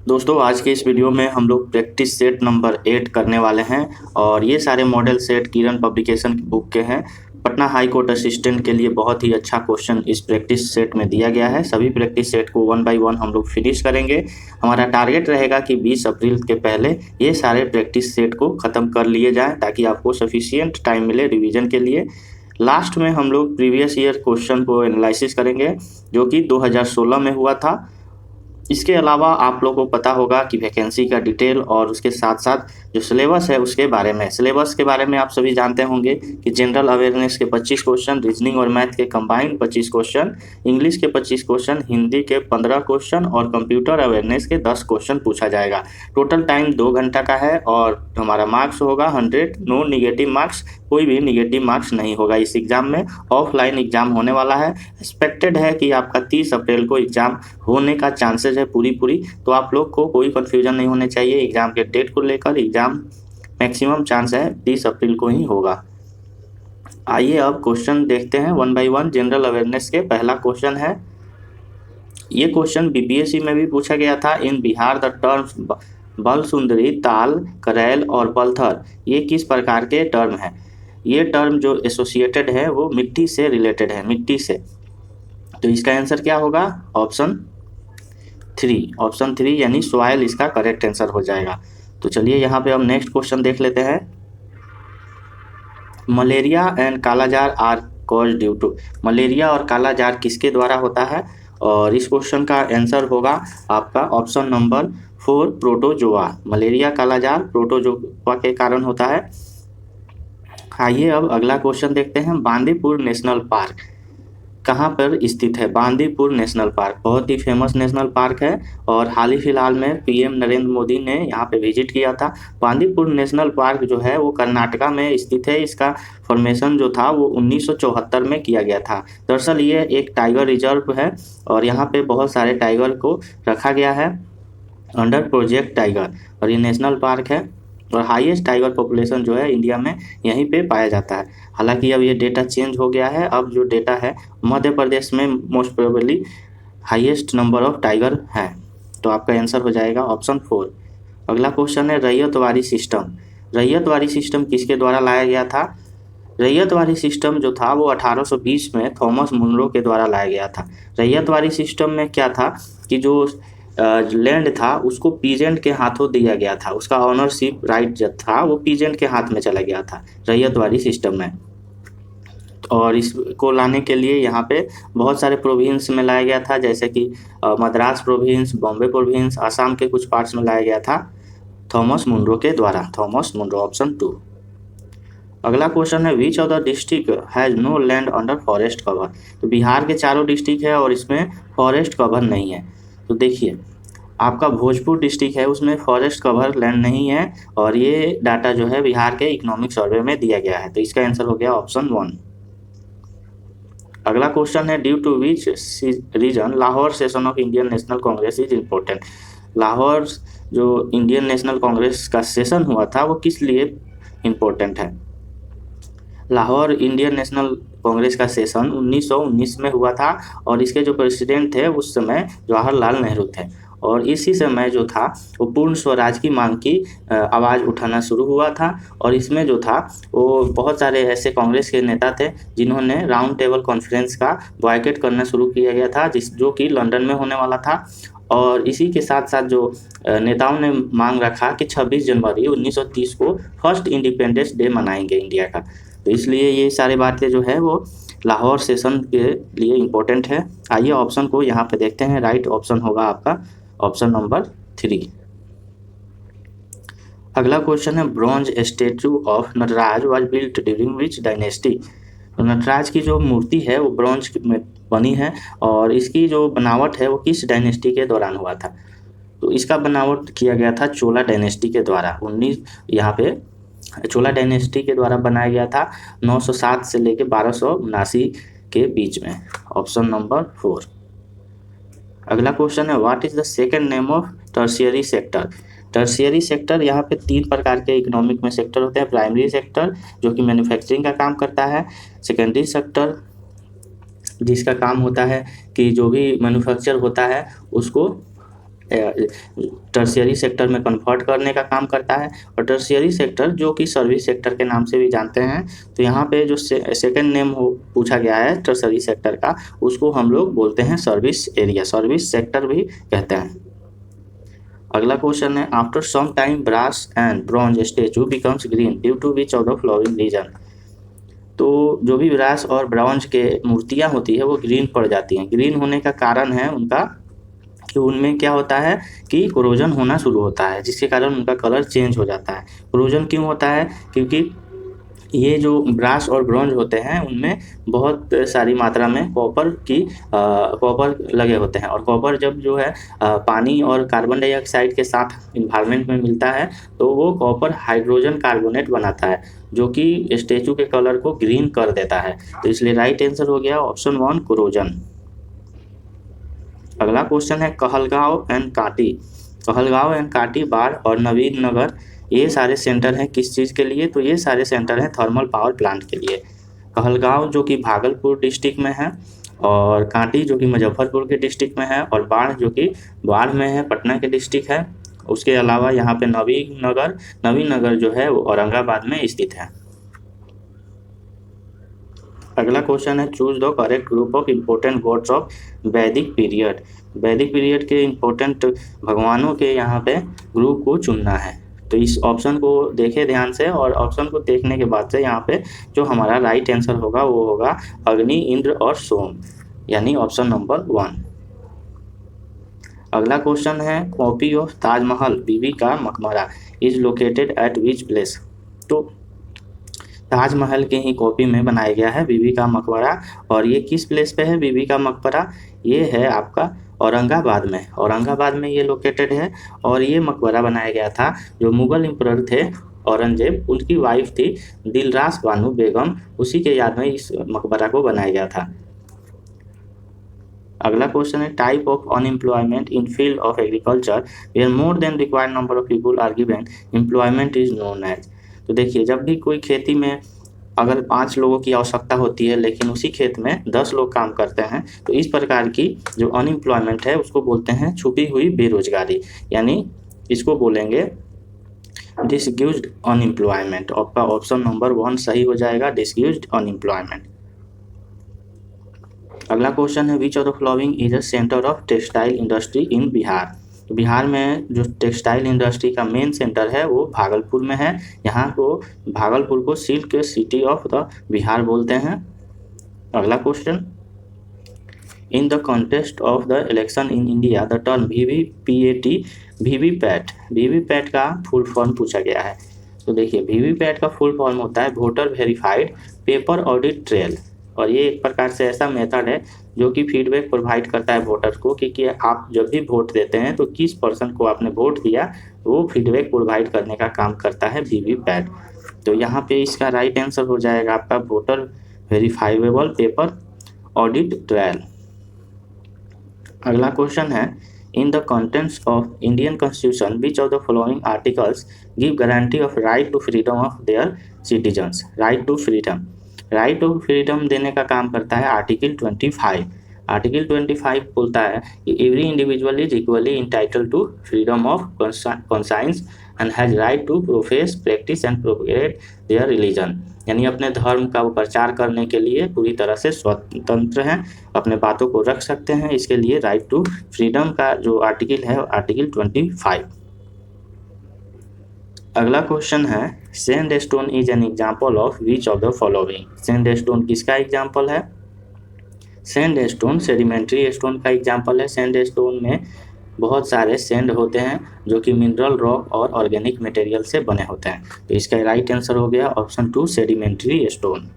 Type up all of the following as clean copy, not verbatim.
दोस्तों आज के इस वीडियो में हम लोग प्रैक्टिस सेट नंबर 8 करने वाले हैं और ये सारे मॉडल सेट किरण पब्लिकेशन की बुक के हैं। पटना हाई कोर्ट असिस्टेंट के लिए बहुत ही अच्छा क्वेश्चन इस प्रैक्टिस सेट में दिया गया है। सभी प्रैक्टिस सेट को 1 बाय 1 हम लोग फिनिश करेंगे। हमारा टारगेट रहेगा कि 20 अप्रैल के पहले ये सारे प्रैक्टिस सेट को ख़त्म कर लिए जाएँ ताकि आपको सफिशियंट टाइम मिले रिविज़न के लिए। लास्ट में हम लोग प्रीवियस ईयर क्वेश्चन को एनालिसिस करेंगे जो कि 2016 में हुआ था। इसके अलावा आप लोगों को पता होगा कि वैकेंसी का डिटेल और उसके साथ साथ जो सिलेबस है उसके बारे में आप सभी जानते होंगे कि जनरल अवेयरनेस के 25 क्वेश्चन, रीजनिंग और मैथ के कंबाइंड 25 क्वेश्चन, इंग्लिश के 25 क्वेश्चन, हिंदी के 15 क्वेश्चन और कंप्यूटर अवेयरनेस के 10 क्वेश्चन पूछा जाएगा। टोटल टाइम 2 घंटा का है और हमारा मार्क्स होगा 100, नो निगेटिव मार्क्स, कोई भी निगेटिव मार्क्स नहीं होगा। इस एग्ज़ाम में ऑफलाइन एग्ज़ाम होने वाला है। एक्सपेक्टेड है कि आपका 30 अप्रैल को एग्ज़ाम होने का चांसेस है पूरी, तो आप लोग को कोई कन्फ्यूजन नहीं होने चाहिए एग्ज़ाम के डेट को लेकर। एग्ज़ाम मैक्सिमम चांस है 30 अप्रैल को ही होगा। आइए अब क्वेश्चन देखते हैं 1 बाय 1। जनरल अवेयरनेस के पहला क्वेश्चन है, ये क्वेश्चन बीपीएससी में भी पूछा गया था। इन बिहार द टर्म्स बलसुंदरी, ताल, करैल और पलथर ये किस प्रकार के टर्म हैं? ये टर्म जो एसोसिएटेड है वो मिट्टी से रिलेटेड है, मिट्टी से। तो इसका आंसर क्या होगा? ऑप्शन 3 यानी सॉइल इसका करेक्ट आंसर हो जाएगा। तो चलिए यहाँ पे हम नेक्स्ट क्वेश्चन देख लेते हैं। Malaria and kala-azar are cause due to, malaria और कालाजार किसके द्वारा होता है? और इस क्वेश्चन का आंसर होगा आपका ऑप्शन नंबर 4, प्रोटोजोआ। मलेरिया कालाजार प्रोटोजोआ के कारण होता है। आइए अब अगला क्वेश्चन देखते हैं। बांदीपुर नेशनल पार्क कहाँ पर स्थित है? बांदीपुर नेशनल पार्क बहुत ही फेमस नेशनल पार्क है और हाल ही फिलहाल में पीएम नरेंद्र मोदी ने यहाँ पे विजिट किया था। बांदीपुर नेशनल पार्क जो है वो कर्नाटका में स्थित है। इसका फॉर्मेशन जो था वो 1974 में किया गया था। दरअसल ये एक टाइगर रिजर्व है और यहाँ पे बहुत सारे टाइगर को रखा गया है अंडर प्रोजेक्ट टाइगर, और ये नेशनल पार्क है और हाईएस्ट टाइगर पॉपुलेशन जो है इंडिया में यहीं पे पाया जाता है। हालांकि अब ये डेटा चेंज हो गया है। अब जो डेटा है मध्य प्रदेश में most probably highest number of tiger है। तो आपका आंसर हो जाएगा ऑप्शन 4। अगला क्वेश्चन है रैयतवाड़ी सिस्टम। रैयतवाड़ी सिस्टम किसके द्वारा लाया गया था? रैयतवाड़ी सिस्टम जो था वो 1820 में थॉमस मुनरो के द्वारा लाया गया था। रैयतवाड़ी सिस्टम में क्या था कि जो लैंड था उसको पीजेंट के हाथों दिया गया था, उसका ऑनरशिप राइट जो था वो पीजेंट के हाथ में चला गया था रैयतवाड़ी सिस्टम में। और इसको लाने के लिए यहाँ पे बहुत सारे प्रोविंस में लाया गया था, जैसे कि मद्रास प्रोविंस, बॉम्बे प्रोविंस, आसाम के कुछ पार्ट्स में लाया गया था थॉमस मुनरो के द्वारा। Thomas Munro option 2। अगला क्वेश्चन है which of the district has no land under forest cover. तो बिहार के चारों डिस्ट्रिक्ट है और इसमें फॉरेस्ट कवर नहीं है। तो देखिए आपका भोजपुर डिस्ट्रिक्ट है उसमें फॉरेस्ट कवर लैंड नहीं है और ये डाटा जो है बिहार के इकोनॉमिक सर्वे में दिया गया है। तो इसका आंसर हो गया ऑप्शन 1। अगला क्वेश्चन है due to which reason Lahore session of Indian National Congress is important. Lahore जो इंडियन नेशनल कांग्रेस का सेशन हुआ था वो किस लिए इम्पोर्टेंट है? लाहौर इंडियन नेशनल कांग्रेस का सेशन 1919 में हुआ था और इसके जो प्रेसिडेंट थे उस समय जवाहरलाल नेहरू थे और इसी समय जो था वो पूर्ण स्वराज की मांग की आवाज़ उठाना शुरू हुआ था। और इसमें जो था वो बहुत सारे ऐसे कांग्रेस के नेता थे जिन्होंने राउंड टेबल कॉन्फ्रेंस का बॉयकॉट करना शुरू किया गया था जो कि लंदन में होने वाला था। और इसी के साथ साथ जो नेताओं ने मांग रखा कि 26 जनवरी 1930 को फर्स्ट इंडिपेंडेंस डे मनाएंगे इंडिया का। तो इसलिए ये सारी बातें जो है वो लाहौर सेशन के लिए इम्पोर्टेंट है। आइए ऑप्शन को यहाँ पे देखते हैं। राइट ऑप्शन होगा आपका ऑप्शन नंबर 3। अगला क्वेश्चन है bronze statue of Nataraja was built during which dynasty. तो नटराज की जो मूर्ति है वो ब्रॉन्ज में बनी है और इसकी जो बनावट है वो किस डायनेस्टी के दौरान हुआ था? तो इसका बनावट किया गया था चोला डायनेस्टी के द्वारा। यहाँ पे चोला डायनेस्टी के द्वारा बनाया गया था 907 से लेके 1279 के बीच में। Option number 4। अगला क्वेश्चन है what is the second name of tertiary sector. Tertiary sector यहाँ पे 3 प्रकार के इकोनॉमिक में सेक्टर होते हैं। प्राइमरी सेक्टर जो कि मैन्युफैक्चरिंग का काम करता है, सेकेंडरी सेक्टर जिसका काम होता है कि जो भी मैन्युफैक्चर होता है उसको टर्शियरी सेक्टर में कन्वर्ट करने का काम करता है। और टर्शियरी सेक्टर जो कि सर्विस सेक्टर के नाम से भी जानते हैं, तो यहाँ पे जो सेकेंड नेम पूछा गया है टर्शियरी सेक्टर का, उसको हम लोग बोलते हैं सर्विस एरिया, सर्विस सेक्टर भी कहते हैं। अगला क्वेश्चन है, after some time brass and bronze statue becomes green due to which of the following reason. तो जो भी ब्रास और ब्रॉन्ज के मूर्तियाँ होती है वो ग्रीन पड़ जाती हैं। ग्रीन होने का कारण है उनका कि उनमें क्या होता है कि कोरोजन होना शुरू होता है, जिसके कारण उनका कलर चेंज हो जाता है। कोरोजन क्यों होता है? क्योंकि ये जो ब्रास और ब्रॉन्ज होते हैं उनमें बहुत सारी मात्रा में कॉपर लगे होते हैं, और कॉपर जब जो है पानी और कार्बन डाइऑक्साइड के साथ इन्वायरमेंट में मिलता है तो वो कॉपर हाइड्रोजन कार्बोनेट बनाता है, जो कि स्टेचू के कलर को ग्रीन कर देता है। तो इसलिए राइट आंसर हो गया ऑप्शन 1 कोरोजन। अगला क्वेश्चन है, कहलगांव एंड काटी। कहलगांव एंड काटी, बाढ़ और नवीन नगर, ये सारे सेंटर हैं किस चीज़ के लिए? तो ये सारे सेंटर हैं थर्मल पावर प्लांट के लिए। कहलगांव जो कि भागलपुर डिस्ट्रिक्ट में है, और कांटी जो कि मुजफ्फरपुर के डिस्ट्रिक्ट में है, और बाढ़ जो कि बाढ़ में है, पटना के डिस्ट्रिक्ट है। उसके अलावा यहाँ पे नवीन नगर जो है वो औरंगाबाद में स्थित है। अगला क्वेश्चन है, choose the correct group of important God's of वैदिक पीरियड। वैदिक पीरियड के इम्पोर्टेंट भगवानों के यहाँ पे ग्रुप को चुनना है। तो इस ऑप्शन को देखें ध्यान से, और ऑप्शन को देखने के बाद से यहाँ पे जो हमारा राइट आंसर होगा वो होगा अग्नि, इंद्र और सोम, यानी ऑप्शन नंबर 1। अगला क्वेश्चन है, कॉपी ऑफ ताजमहल बीबी का मकबरा is located at which place. तो ताजमहल के ही कॉपी में बनाया गया है बीबी का मकबरा, और ये किस प्लेस पे है बीबी का मकबरा? ये है आपका औरंगाबाद में। औरंगाबाद में ये लोकेटेड है, और ये मकबरा बनाया गया था जो मुगल एम्परर थे औरंगजेब, उनकी वाइफ थी दिलरास बानो बेगम, उसी के याद में इस मकबरा को बनाया गया था। अगला क्वेश्चन है, type of unemployment in field of agriculture where more than required number of people are given employment is known as. तो देखिए, जब भी कोई खेती में अगर 5 लोगों की आवश्यकता होती है लेकिन उसी खेत में 10 लोग काम करते हैं, तो इस प्रकार की जो अनएम्प्लॉयमेंट है उसको बोलते हैं छुपी हुई बेरोजगारी, यानी इसको बोलेंगे डिसग्यूज्ड अनएम्प्लॉयमेंट। आपका ऑप्शन नंबर 1 सही हो जाएगा, डिसग्यूज्ड अनएम्प्लॉयमेंट। अगला क्वेश्चन है, which of the following is a centre of textile industry in Bihar. तो बिहार में जो टेक्सटाइल इंडस्ट्री का मेन सेंटर है वो भागलपुर में है। यहाँ को भागलपुर को silk city of the Bihar बोलते हैं। अगला question, in the contest of the election in India the term VVPAT का फुल फॉर्म पूछा गया है। तो देखिए, वीवीपैट का फुल फॉर्म होता है voter verified paper audit trail, और ये एक प्रकार से ऐसा मेथड है जो कि फीडबैक प्रोवाइड करता है वोटर को कि आप जब भी वोट देते हैं तो किस पर्सन को आपने वोट दिया, वो फीडबैक प्रोवाइड करने का काम करता है वीवीपैट। तो यहाँ पे इसका राइट आंसर हो जाएगा आपका voter verifiable paper audit trail. अगला क्वेश्चन है, in the contents of Indian constitution which of the following articles give guarantee of right to freedom of their citizens. Right to freedom देने का काम करता है आर्टिकल 25। आर्टिकल 25 बोलता है कि every individual is equally entitled to freedom of conscience and has right to profess, practice and propagate their religion, यानी अपने धर्म का प्रचार करने के लिए पूरी तरह से स्वतंत्र हैं, अपने बातों को रख सकते हैं। इसके लिए राइट टू फ्रीडम का जो आर्टिकल है आर्टिकल 25। अगला क्वेश्चन है, sandstone is an example of which of the following. Sandstone किसका एग्जाम्पल है? सैंडस्टोन सेडिमेंट्री स्टोन का एग्जाम्पल है। सैंडस्टोन में बहुत सारे सैंड होते हैं जो कि मिनरल रॉक और ऑर्गेनिक मटेरियल से बने होते हैं। तो इसका राइट आंसर हो गया ऑप्शन 2 सेडिमेंट्री स्टोन।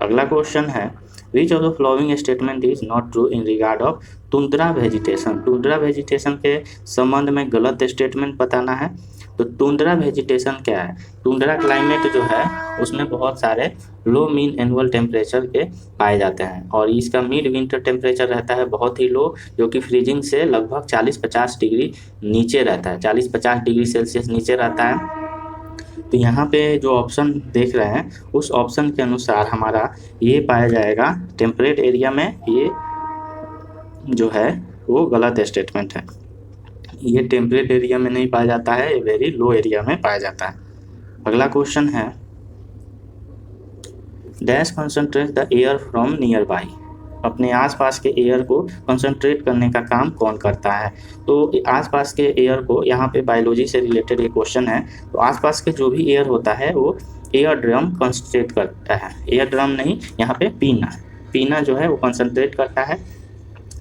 अगला क्वेश्चन है, which of the following statement is not true in regard of tundra vegetation. Tundra vegetation के संबंध में गलत स्टेटमेंट बताना है। तो टुंड्रा वेजिटेशन क्या है? टुंड्रा क्लाइमेट जो है उसमें बहुत सारे लो मीन एनुअल टेम्परेचर के पाए जाते हैं, और इसका मिड विंटर टेम्परेचर रहता है बहुत ही लो, जो कि फ्रीजिंग से लगभग 40-50 डिग्री नीचे रहता है, 40-50 डिग्री सेल्सियस नीचे रहता है। तो यहाँ पे जो ऑप्शन देख रहे हैं उस ऑप्शन के अनुसार हमारा ये पाया जाएगा टेम्परेट एरिया में ये जो है वो गलत स्टेटमेंट है। ये टेम्परेट एरिया में नहीं पाया जाता है, ये वेरी लो एरिया में पाया जाता है। अगला क्वेश्चन है dash concentrate the air from near by. अपने आसपास के एयर को कंसंट्रेट करने का काम कौन करता है? तो आसपास के एयर को, यहाँ पे बायोलॉजी से रिलेटेड एक क्वेश्चन है, तो आसपास के जो भी एयर होता है वो एयर ड्रम कंसंट्रेट करता है। एयर ड्रम नहीं, यहाँ पे पीना, पीना जो है वो कंसंट्रेट करता है।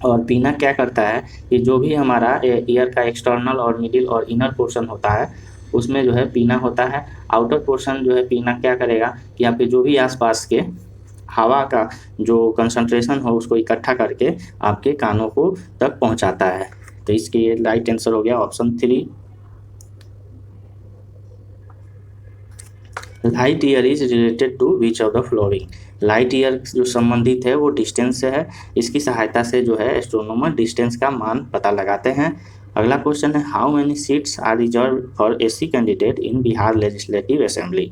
और पीना क्या करता है कि जो भी हमारा एयर का एक्सटर्नल और मिडिल और इनर पोर्शन होता है उसमें जो है पीना होता है। आउटर पोर्शन जो है पीना क्या करेगा कि यहाँ पे जो भी आसपास के हवा का जो कंसंट्रेशन हो उसको इकट्ठा करके आपके कानों को तक पहुंचाता है। तो इसके राइट आंसर हो गया option 3। Light year is related to which of the following. Light year जो संबंधित है वो डिस्टेंस से है। इसकी सहायता से जो है एस्ट्रोनॉमर डिस्टेंस का मान पता लगाते हैं। अगला क्वेश्चन है how many seats are reserve for SC candidate in Bihar legislative assembly.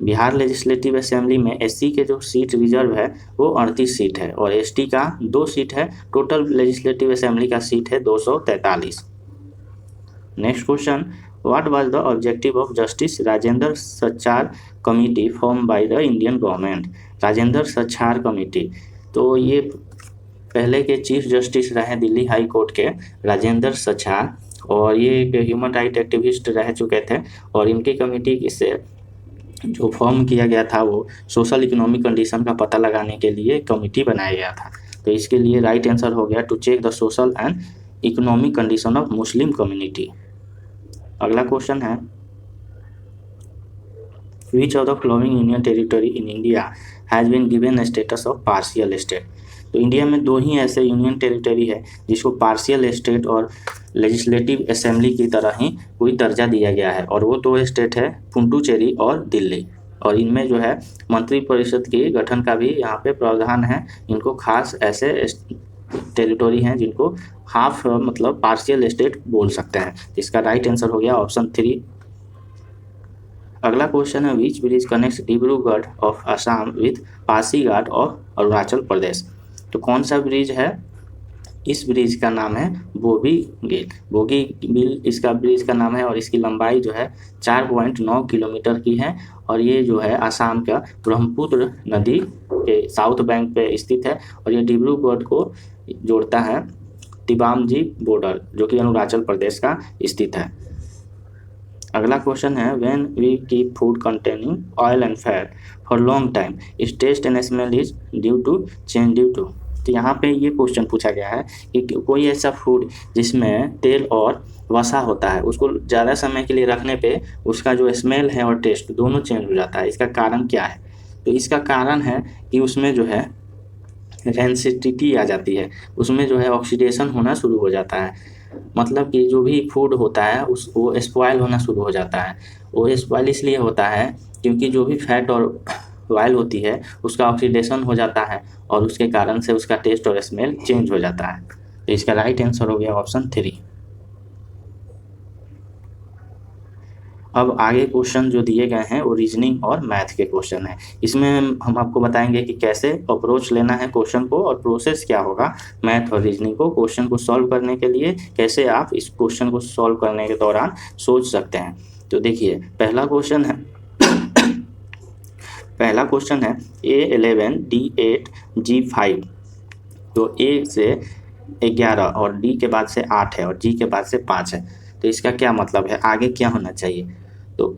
Bihar legislative assembly में एससी के जो सीट रिजर्व है वो 38 सीट है और एसटी का 2 सीट है। टोटल लेजिस्लेटिव असेंबली का सीट है 243। Next question what was the objective of justice Rajendra सचार committee form by the Indian government. Rajendra सचार committee, तो ये पहले के चीफ जस्टिस रहे दिल्ली हाई कोर्ट के राजेंद्र सचार, और ये एक ह्यूमन राइट एक्टिविस्ट रह चुके थे। और इनकी कमेटी से जो फॉर्म किया गया था वो सोशल इकोनॉमिक कंडीशन का पता लगाने के लिए कमेटी बनाया गया था। तो इसके लिए राइट आंसर हो गया to check the social and economic condition of Muslim community. अगला क्वेश्चन है which of the following union territory in India has been given status of partial state. तो इंडिया में 2 ही ऐसे यूनियन टेरिटरी है जिसको पार्शियल स्टेट और legislative assembly की तरह ही कोई दर्जा दिया गया है, और वो 2 स्टेट है पुडुचेरी और दिल्ली। और इनमें जो है मंत्रिपरिषद के गठन का भी यहाँ पे प्रावधान है। इनको खास ऐसे टेरिटोरी हैं जिनको हाफ मतलब पार्शियल स्टेट बोल सकते हैं। इसका राइट आंसर हो गया ऑप्शन 3। अगला क्वेश्चन है which bridge connects Dibrugarh of Assam with Pasighat of Arunachal Pradesh. तो कौन सा ब्रिज है? इस ब्रिज का नाम है बोगीबिल। बोगीबिल इसका ब्रिज का नाम है और इसकी लंबाई जो है 4.9 किलोमीटर की है। और ये जो है आसाम का ब्रह्मपुत्र नदी के साउथ बैंक पे स्थित है और ये डिब्रूगढ़ को जोड़ता है तिबामजी बॉर्डर जो कि अरुणाचल प्रदेश का स्थित है। अगला क्वेश्चन है when we keep food containing oil and fat for long time its taste and smell is due to change due to. तो यहाँ पे ये क्वेश्चन पूछा गया है कि कोई ऐसा फूड जिसमें तेल और वसा होता है उसको ज़्यादा समय के लिए रखने पे उसका जो स्मेल है और टेस्ट दोनों चेंज हो जाता है, इसका कारण क्या है? तो इसका कारण है कि उसमें जो है रेंसिडिटी आ जाती है, उसमें जो है ऑक्सीडेशन होना शुरू हो जाता है। मतलब कि जो भी फूड होता है वो स्पॉइल होना शुरू हो जाता है। वो स्पॉइल इसलिए होता है क्योंकि जो भी फैट और ऑयल होती है उसका ऑक्सीडेशन हो जाता है और उसके कारण से उसका टेस्ट और स्मेल चेंज हो जाता है। तो इसका राइट आंसर हो गया ऑप्शन 3। अब आगे क्वेश्चन जो दिए गए हैं वो रीजनिंग और मैथ के क्वेश्चन हैं। इसमें हम आपको बताएंगे कि कैसे अप्रोच लेना है क्वेश्चन को और प्रोसेस क्या होगा मैथ और रीजनिंग को क्वेश्चन को सॉल्व करने के लिए, कैसे आप इस क्वेश्चन को सॉल्व करने के दौरान सोच सकते हैं। तो देखिए पहला क्वेश्चन है A11 D8 G5। तो A से 11 और D के बाद से 8 है और G के बाद से 5 है। तो इसका क्या मतलब है, आगे क्या होना चाहिए? तो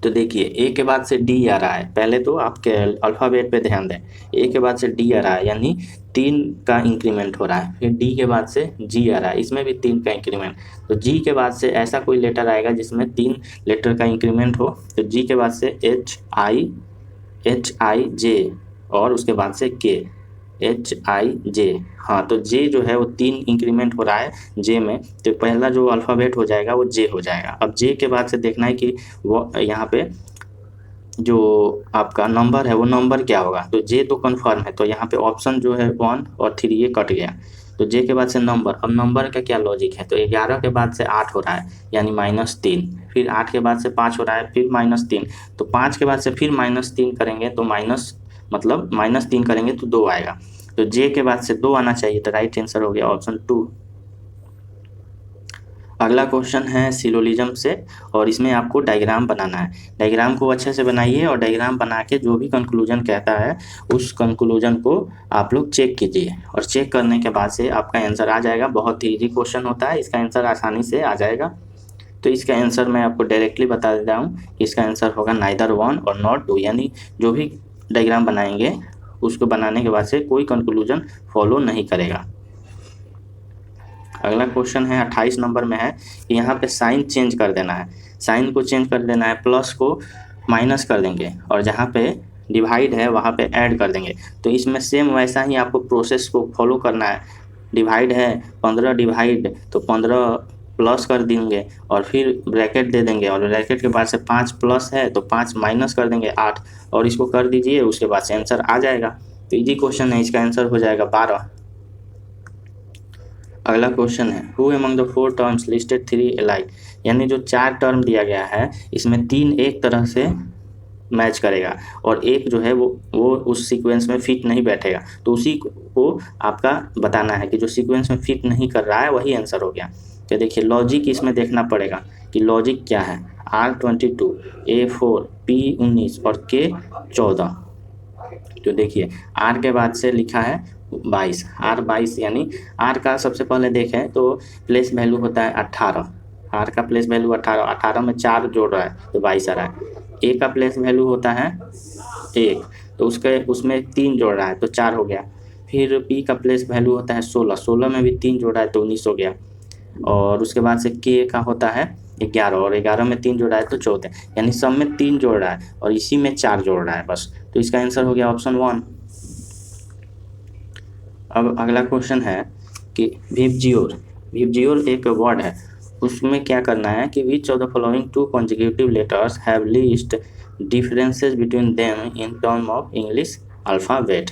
देखिए A के बाद से D आ रहा है, पहले तो आपके अल्फ़ाबेट पे ध्यान दें। A के बाद से D आ रहा है यानी 3 का इंक्रीमेंट हो रहा है। फिर D के बाद से G आ रहा है, इसमें भी 3 का इंक्रीमेंट। तो G के बाद से ऐसा कोई लेटर आएगा जिसमें 3 लेटर का इंक्रीमेंट हो। तो G के बाद से HIJ और उसके बाद से K HIJ। हाँ, तो J जो है वो 3 इंक्रीमेंट हो रहा है J में, तो पहला जो अल्फ़ाबेट हो जाएगा वो J हो जाएगा। अब J के बाद से देखना है कि वो यहाँ पे जो आपका नंबर है वो नंबर क्या होगा। तो J तो कन्फर्म है, तो यहाँ पे ऑप्शन जो है 1 और 3 ये कट गया। तो J के बाद से नंबर, अब नंबर का क्या लॉजिक है? तो 11 के बाद से 8 हो रहा है यानी -3, फिर 8 के बाद से 5 हो रहा है फिर -3, तो 5 के बाद से फिर -3 करेंगे तो -3 करेंगे तो 2 आएगा। तो जे के बाद से 2 आना चाहिए, तो राइट आंसर हो गया ऑप्शन 2। अगला क्वेश्चन है सिलोजिज्म से, और इसमें आपको डायग्राम बनाना है। डायग्राम को अच्छे से बनाइए और डायग्राम बना के जो भी कंक्लूजन कहता है उस कंक्लूजन को आप लोग चेक कीजिए, और चेक करने के बाद से आपका आंसर आ जाएगा। बहुत ही इजी क्वेश्चन होता है, इसका आंसर आसानी से आ जाएगा। तो इसका आंसर मैं आपको डायरेक्टली बता देता हूँ, इसका आंसर होगा नाइदर 1 और नॉट 2, यानी जो भी डायग्राम बनाएंगे उसको बनाने के बाद से कोई कंक्लूजन फॉलो नहीं करेगा। अगला क्वेश्चन है 28 नंबर में है कि यहाँ पे साइन चेंज कर देना है। साइन को चेंज कर देना है, प्लस को माइनस कर देंगे और जहाँ पे डिवाइड है वहाँ पे ऐड कर देंगे। तो इसमें सेम वैसा ही आपको प्रोसेस को फॉलो करना है। डिवाइड है 15 डिवाइड, तो 15 प्लस कर देंगे और फिर ब्रैकेट दे देंगे, और ब्रैकेट के बाद से 5 प्लस है तो 5 माइनस कर देंगे 8, और इसको कर दीजिए, उसके बाद से आंसर आ जाएगा। तो इजी क्वेश्चन है, इसका आंसर हो जाएगा 12। अगला क्वेश्चन है who among the 4 terms listed 3 alike, यानी जो 4 टर्म दिया गया है इसमें 3 एक तरह से मैच करेगा और एक जो है वो उस सीक्वेंस में फिट नहीं बैठेगा। तो उसी को आपका बताना है कि जो सीक्वेंस में फिट नहीं कर रहा है वही आंसर हो गया। तो देखिए लॉजिक इसमें देखना पड़ेगा कि लॉजिक क्या है। R22, A4, P19 और K14। तो देखिए R के बाद से लिखा है 22, R22, यानी R का सबसे पहले देखें तो प्लेस वैल्यू होता है 18। R का प्लेस वैल्यू 18 में 4 जोड़ रहा है तो 22 आ रहा है। A का प्लेस वैल्यू होता है 1, तो उसमें 3 जोड़ रहा है तो 4 हो गया। फिर P का प्लेस वैल्यू होता है 16 में भी 3 जोड़ रहा है तो 19 हो गया। और उसके बाद से K का होता है 11, और 11 में 3 जोड़ रहा है तो 14, यानी सब में 3 जोड़ रहा है और इसी में 4 जोड़ रहा है बस। तो इसका आंसर हो गया ऑप्शन 1। अब अगला क्वेश्चन है कि विबजियोर एक वर्ड है, उसमें क्या करना है कि विच of the following 2 consecutive letters have least differences between them in term of English alphabet.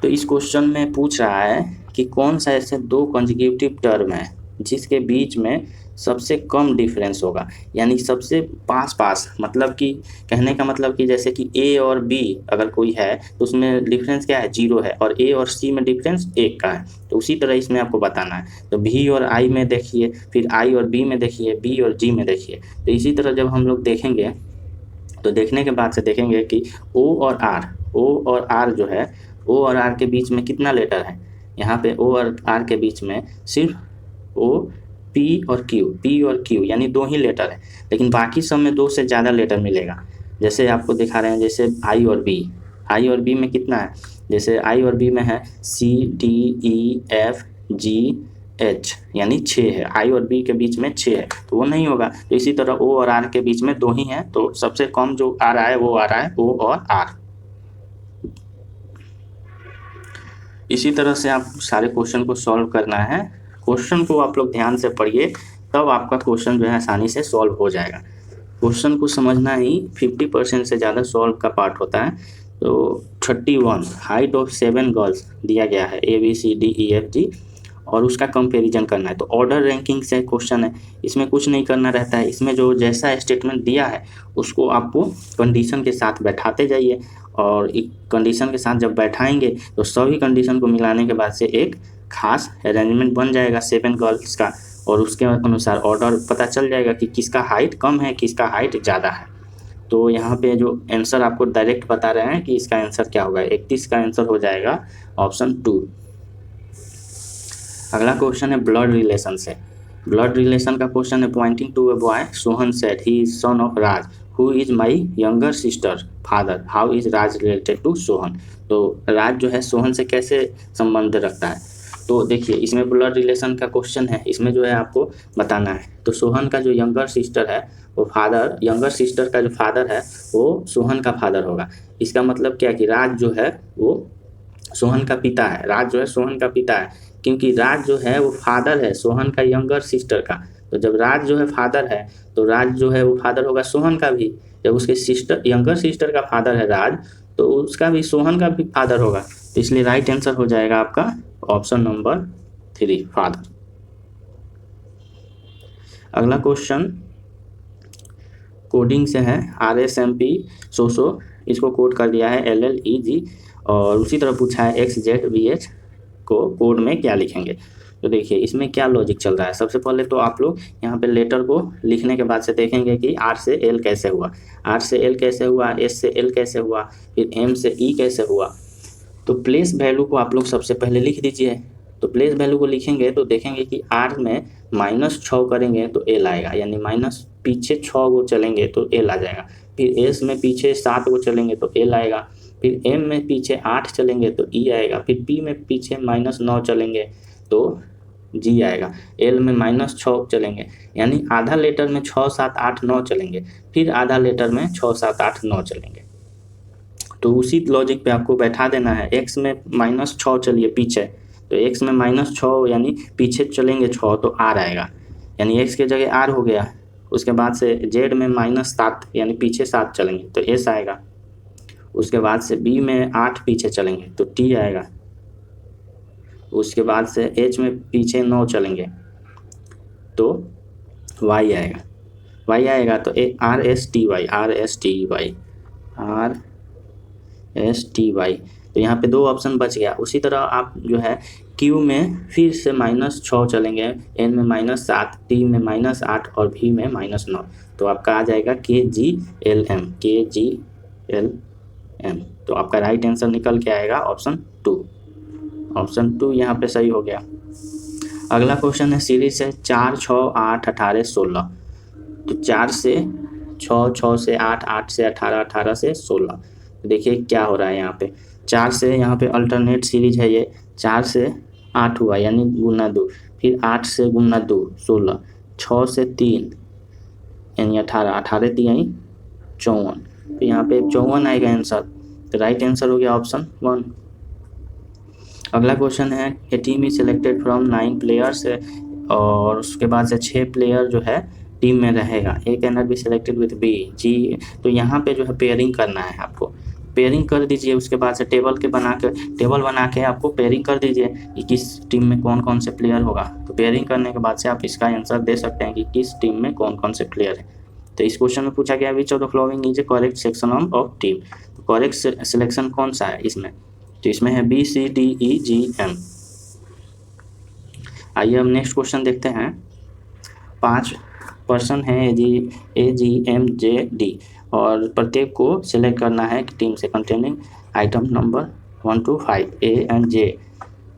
तो इस क्वेश्चन में पूछ रहा है कि कौन सा ऐसे 2 कॉन्जिक्यूटिव टर्म है जिसके बीच में सबसे कम डिफरेंस होगा, यानी सबसे पास, मतलब कि कहने का मतलब कि जैसे कि A और B अगर कोई है तो उसमें डिफरेंस क्या है 0 है, और A और C में डिफरेंस 1 का है। तो उसी तरह इसमें आपको बताना है। तो B और I में देखिए, फिर I और B में देखिए, B और G में देखिए। तो इसी तरह जब हम लोग देखेंगे तो देखने के बाद से देखेंगे कि O और R जो है, O और R के बीच में कितना लेटर है। यहाँ पे O और R के बीच में सिर्फ O, P और Q यानी 2 ही लेटर है, लेकिन बाकी सब में 2 से ज़्यादा लेटर मिलेगा। जैसे आपको दिखा रहे हैं, जैसे I और B में कितना है, जैसे I और B में है C D E F G H, यानी 6 है। I और B के बीच में 6 है तो वो नहीं होगा। तो इसी तरह O और R के बीच में 2 ही हैं, तो सबसे कम जो आ रहा है वो आ रहा है O और R। इसी तरह से आप सारे क्वेश्चन को सॉल्व करना है। क्वेश्चन को आप लोग ध्यान से पढ़िए, तब आपका क्वेश्चन जो है आसानी से सॉल्व हो जाएगा। क्वेश्चन को समझना ही 50% से ज़्यादा सॉल्व का पार्ट होता है। तो 31 हाइट ऑफ 7 गर्ल्स दिया गया है ABCDEFG, और उसका कंपैरिजन करना है। तो ऑर्डर रैंकिंग से क्वेश्चन है, इसमें कुछ नहीं करना रहता है। इसमें जो जैसा स्टेटमेंट दिया है उसको आपको कंडीशन के साथ बैठाते जाइए, और एक कंडीशन के साथ जब बैठाएंगे तो सभी कंडीशन को मिलाने के बाद से एक खास अरेंजमेंट बन जाएगा 7 गर्ल्स का, और उसके अनुसार ऑर्डर पता चल जाएगा कि किसका हाइट कम है, किसका हाइट ज़्यादा है। तो यहाँ पे जो आंसर आपको डायरेक्ट बता रहे हैं कि इसका आंसर क्या होगा, 31 का आंसर हो जाएगा ऑप्शन 2। अगला क्वेश्चन है ब्लड रिलेशन से। ब्लड रिलेशन का क्वेश्चन है pointing to a boy Sohan said he is son of Raj who is my younger sister father, how is Raj related to Sohan. तो राज जो है सोहन से कैसे संबंध रखता है। तो देखिए इसमें ब्लड रिलेशन का क्वेश्चन है, इसमें जो है आपको बताना है। तो सोहन का जो यंगर सिस्टर है वो फादर, यंगर सिस्टर का जो फादर है वो सोहन का फादर होगा। इसका मतलब क्या कि राज जो है वो सोहन का पिता है, राज जो है सोहन का पिता है, क्योंकि राज जो है वो फादर है सोहन का यंगर सिस्टर का। तो जब राज जो है फादर है तो राज जो है वो फादर होगा सोहन का भी। जब उसके सिस्टर यंगर सिस्टर का फादर है राज, तो उसका भी सोहन का भी फादर होगा। तो इसलिए राइट आंसर हो जाएगा आपका ऑप्शन नंबर 3 फादर। अगला क्वेश्चन कोडिंग से है RSMP सोसो, इसको कोड कर दिया है LLEG, और उसी तरह पूछा है एक्स जेड वी एच को कोड में क्या लिखेंगे। तो देखिए इसमें क्या लॉजिक चल रहा है। सबसे पहले तो आप लोग यहाँ पे लेटर को लिखने के बाद से देखेंगे कि आर से एल कैसे हुआ, आर से एल कैसे हुआ, एस से एल कैसे हुआ, फिर एम से ई कैसे हुआ। तो प्लेस वैल्यू को आप लोग सबसे पहले लिख दीजिए। तो प्लेस वैल्यू को लिखेंगे तो देखेंगे कि आर में -6 करेंगे तो एल आएगा, यानी माइनस पीछे 6 को चलेंगे तो एल आ जाएगा। फिर एस में पीछे 7 को चलेंगे तो एल आएगा। फिर एम में पीछे 8 चलेंगे तो ई आएगा। फिर पी में पीछे -9 चलेंगे तो जी आएगा। एल में -6 चलेंगे, यानी आधा लेटर में 6 7 8 9 चलेंगे, फिर आधा लेटर में 6 7 8 9 चलेंगे। तो उसी लॉजिक पे आपको बैठा देना है। एक्स में -6 चलिए पीछे, तो एक्स में -6 यानी पीछे चलेंगे 6 तो आर आएगा, यानी एक्स के जगह आर हो गया। उसके बाद से जेड में -7 यानी पीछे 7 चलेंगे तो एस आएगा। उसके बाद से बी में 8 पीछे चलेंगे तो टी आएगा। उसके बाद से एच में पीछे 9 चलेंगे तो वाई आएगा, वाई आएगा तो R S T Y, R S T Y, R S T Y. तो यहाँ पे 2 ऑप्शन बच गया। उसी तरह आप जो है क्यू में फिर से -6 चलेंगे, एन में -7, टी में -8 और भी में -9। तो आपका आ जाएगा के जी एल एम, के जी एल एम। तो आपका राइट आंसर निकल के आएगा ऑप्शन 2। ऑप्शन 2 यहाँ पे सही हो गया। अगला क्वेश्चन है सीरीज है 4 6 8 18 16। तो 4 से 6, 6 से 8, 8 से 18, 18 से 16। देखिए क्या हो रहा है यहाँ पे। 4 से यहाँ पे अल्टरनेट सीरीज है ये। 4 से 8 हुआ यानी गुना 2, फिर 8 से गुना 2 16, 6 से 3 यानी 18, 18 3 54। तो यहाँ पे 54 आएगा आंसर। तो राइट आंसर हो गया ऑप्शन 1। अगला क्वेश्चन है A team is selected from 9 players, और उसके बाद से 6 प्लेयर जो है टीम में रहेगा। A can not be selected with B G. तो यहाँ पे जो है पेयरिंग करना है आपको, पेयरिंग कर दीजिए। उसके बाद से टेबल बना के आपको पेयरिंग कर दीजिए कि किस टीम में कौन कौन से प्लेयर होगा। तो पेयरिंग करने के बाद से आप इसका आंसर दे सकते हैं कि किस टीम में कौन कौन से प्लेयर है। तो इस क्वेश्चन में पूछा गया which of the following is a correct section of team. तो करेक्ट सिलेक्शन कौन सा है इसमें? तो इसमें है B C D E G M. आइए हम नेक्स्ट क्वेश्चन देखते हैं। 5 पर्सन है ए जी एम जे डी, और प्रत्येक को सिलेक्ट करना है टीम से containing item number 1 to 5 A and J.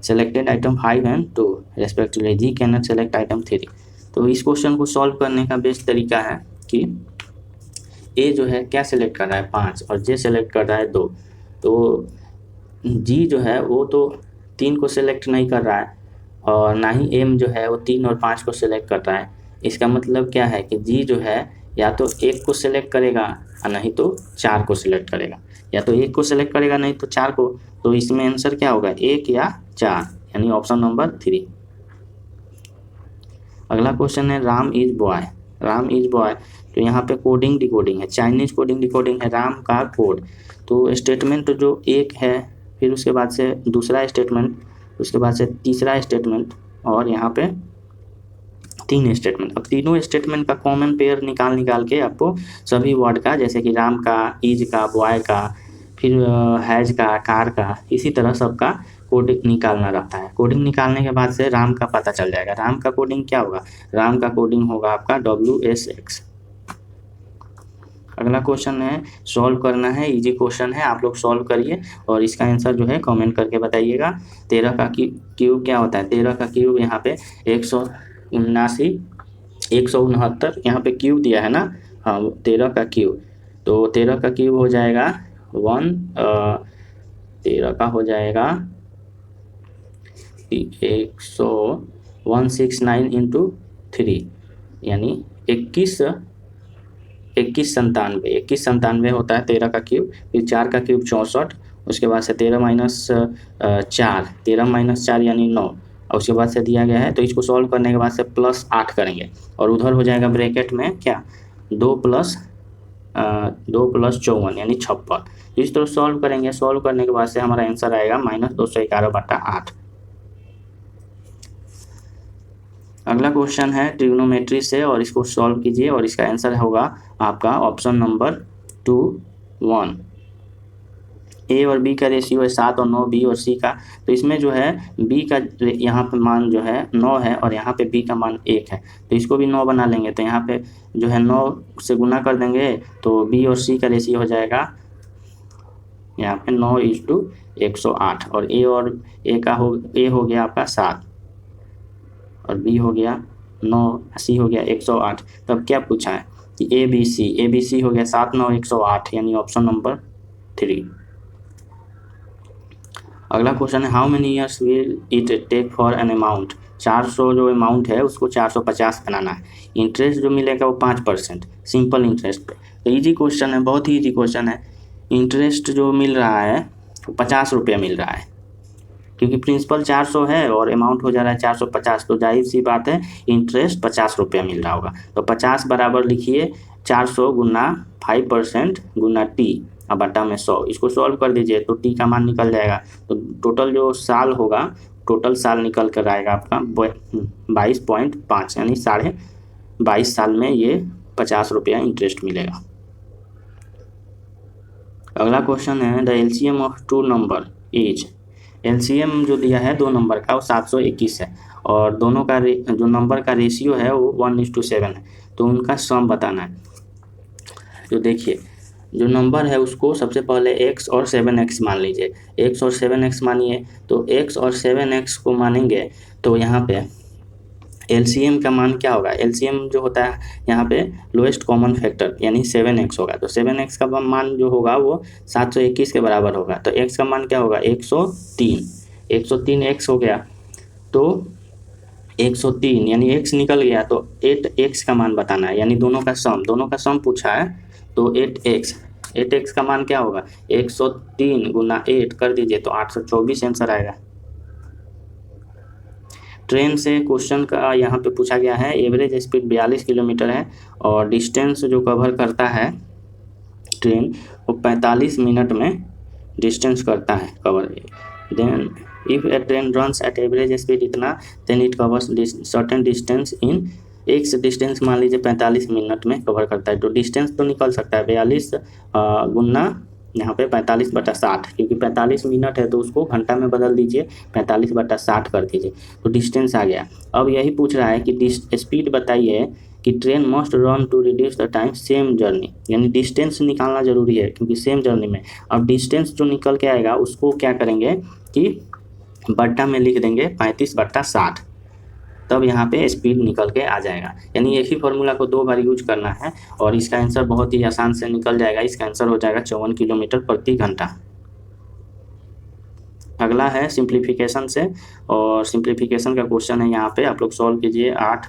Selected item 5 and 2 respectively. G can not select item 3। तो इस क्वेश्चन को सॉल्व करने का बेस्ट तरीका है कि ए जो है क्या सिलेक्ट कर रहा है 5 और जे सिलेक्ट कर रहा है 2। तो जी जो है वो तो 3 को सिलेक्ट नहीं कर रहा है, और ना ही एम जो है वो 3 और 5 को सिलेक्ट कर रहा है। इसका मतलब क्या है कि जी जो है या तो 1 को सिलेक्ट करेगा और नहीं तो 4 को सिलेक्ट करेगा, या तो 1 को सिलेक्ट करेगा नहीं तो 4 को। तो इसमें आंसर क्या होगा 1 या 4, यानी ऑप्शन नंबर 3। अगला क्वेश्चन है Ram is boy, Ram is boy. तो यहाँ पे कोडिंग डिकोडिंग है, चाइनीज कोडिंग डिकोडिंग है राम का कोड। तो स्टेटमेंट जो एक है, फिर उसके बाद से दूसरा स्टेटमेंट, उसके बाद से तीसरा स्टेटमेंट, और यहाँ पे 3 स्टेटमेंट। अब तीनों स्टेटमेंट का कॉमन पेयर निकाल के आपको सभी वर्ड का, जैसे कि राम का, इज का, बॉय का, फिर हैज का, कार का, इसी तरह सबका कोडिंग निकालना रहता है। कोडिंग निकालने के बाद से राम का पता चल जाएगा। राम का कोडिंग क्या होगा? राम का कोडिंग होगा आपका WSX। अगला क्वेश्चन है सॉल्व करना है, इजी क्वेश्चन है, आप लोग सॉल्व करिए और इसका आंसर जो है कमेंट करके बताइएगा। 13 का क्यूब क्या होता है? 13 का क्यूब यहाँ पे 179, 169 यहाँ पे क्यूब दिया है ना। हाँ 13 का क्यूब, तो 13 का क्यूब हो जाएगा 13 का हो जाएगा 169 इंटू 3, यानी 2197 होता है 13 का क्यूब। फिर 4 का क्यूब 64, उसके बाद से 13 माइनस 4 यानी 9, और उसके बाद से दिया गया है। तो इसको सॉल्व करने के बाद से +8 करेंगे, और उधर हो जाएगा ब्रैकेट में क्या 2 + 54 यानी 56। तो इस तरह सॉल्व करेंगे। सॉल्व करने के बाद से हमारा आंसर आएगा -211/8। अगला क्वेश्चन है ट्रिग्नोमेट्री से, और इसको सॉल्व कीजिए और इसका आंसर होगा आपका ऑप्शन नंबर 2 1। ए और बी का रेशियो है 7 और 9, बी और सी का। तो इसमें जो है बी का यहाँ पे मान जो है 9 है और यहाँ पे बी का मान 1 है, तो इसको भी 9 बना लेंगे। तो यहाँ पे जो है 9 से गुना कर देंगे तो बी और सी का रेशियो हो जाएगा यहाँ पे 9:108, और ए हो गया आपका 7 और बी हो गया 9, सी हो गया 108। तब क्या पूछा है कि ए बी सी हो गया 7, 9, 108, यानी ऑप्शन नंबर 3। अगला क्वेश्चन है how many years will it take for an amount. 400 जो अमाउंट है उसको 450 बनाना है। इंटरेस्ट जो मिलेगा वो 5%, सिंपल इंटरेस्ट पे। तो ईजी क्वेश्चन है, बहुत ही ईजी क्वेश्चन है। इंटरेस्ट जो मिल रहा है वो 50 रुपया मिल रहा है, क्योंकि प्रिंसिपल 400 है और अमाउंट हो जा रहा है 450, तो जाहिर सी बात है इंटरेस्ट 50 रुपया मिल रहा होगा। तो 50 बराबर लिखिए 400 गुना 5% गुना टी और बटा में 100। इसको सॉल्व कर दीजिए तो टी का मान निकल जाएगा। तो टोटल जो साल होगा, टोटल साल निकल कर आएगा आपका 22.5, यानी 22.5 साल में ये 50 रुपया इंटरेस्ट मिलेगा। अगला क्वेश्चन है the LCM of 2 number is. LCM जो दिया है 2 नंबर का वो 721 है और दोनों का जो नंबर का रेशियो है वो 1:7 है। तो उनका सम बताना है। तो देखिए जो नंबर है उसको सबसे पहले x और 7x मान लीजिए। x और 7x मानिए, तो x और 7x को मानेंगे तो यहाँ पे एलसीएम का मान क्या होगा। एलसीएम जो होता है यहाँ पे लोएस्ट कॉमन फैक्टर यानी 7x होगा। तो 7x का मान जो होगा वो 721 के बराबर होगा। तो x का मान क्या होगा 103 x हो गया। तो 103 यानी x निकल गया, तो 8x का मान बताना है, यानी दोनों का सम पूछा है। तो 8x का मान क्या होगा 103 गुना 8 कर दीजिए तो 824 आंसर आएगा। ट्रेन से क्वेश्चन का यहाँ पे पूछा गया है एवरेज स्पीड 42 किलोमीटर है और डिस्टेंस जो कवर करता है ट्रेन वो 45 मिनट में डिस्टेंस करता है cover. Then if a train runs at average speed इतना then it covers certain distance in एक डिस्टेंस मान लीजिए 45 मिनट में कवर करता है। तो डिस्टेंस तो निकल सकता है 42 गुना यहाँ पे 45/60, क्योंकि 45 मिनट है तो उसको घंटा में बदल दीजिए 45/60 कर दीजिए तो डिस्टेंस आ गया। अब यही पूछ रहा है कि स्पीड बताइए कि train must run to reduce the time same journey, यानी डिस्टेंस निकालना जरूरी है क्योंकि सेम जर्नी में। अब डिस्टेंस जो निकल के आएगा उसको क्या करेंगे कि बट्टा में लिख देंगे 35/60, तब यहाँ पे स्पीड निकल के आ जाएगा। यानी एक ही फॉर्मूला को 2 बार यूज करना है और इसका आंसर बहुत ही आसान से निकल जाएगा। इसका आंसर हो जाएगा 54 किलोमीटर प्रति घंटा। अगला है सिंप्लीफिकेशन से, और सिंप्लीफिकेशन का क्वेश्चन है यहाँ पे, आप लोग सॉल्व कीजिए 8।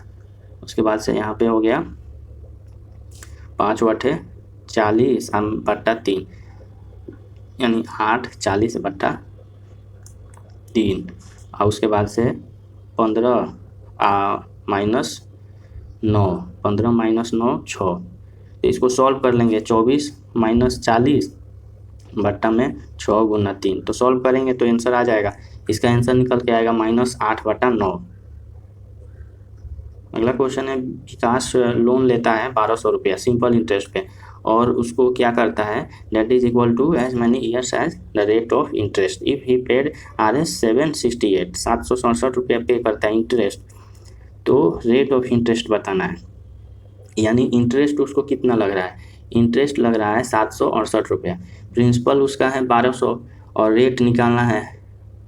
उसके बाद से यहाँ पे हो गया 5/40/3 यानी 8/40/3 और उसके बाद से 15 -9 15 - 9 6। तो इसको सॉल्व कर लेंगे 24 - 40 बट्टा में 6 गुना 3। तो सॉल्व करेंगे तो आंसर आ जाएगा। इसका आंसर निकल के आएगा -8/9। अगला क्वेश्चन है विकास लोन लेता है 1200 रुपया सिंपल इंटरेस्ट पे और उसको क्या करता है that is equal to as many years as the rate of interest if he paid Rs 768 767 रुपया पे करता है इंटरेस्ट। तो रेट ऑफ इंटरेस्ट बताना है, यानी इंटरेस्ट उसको कितना लग रहा है। इंटरेस्ट लग रहा है 768 रुपया, प्रिंसिपल उसका है 1200 और रेट निकालना है,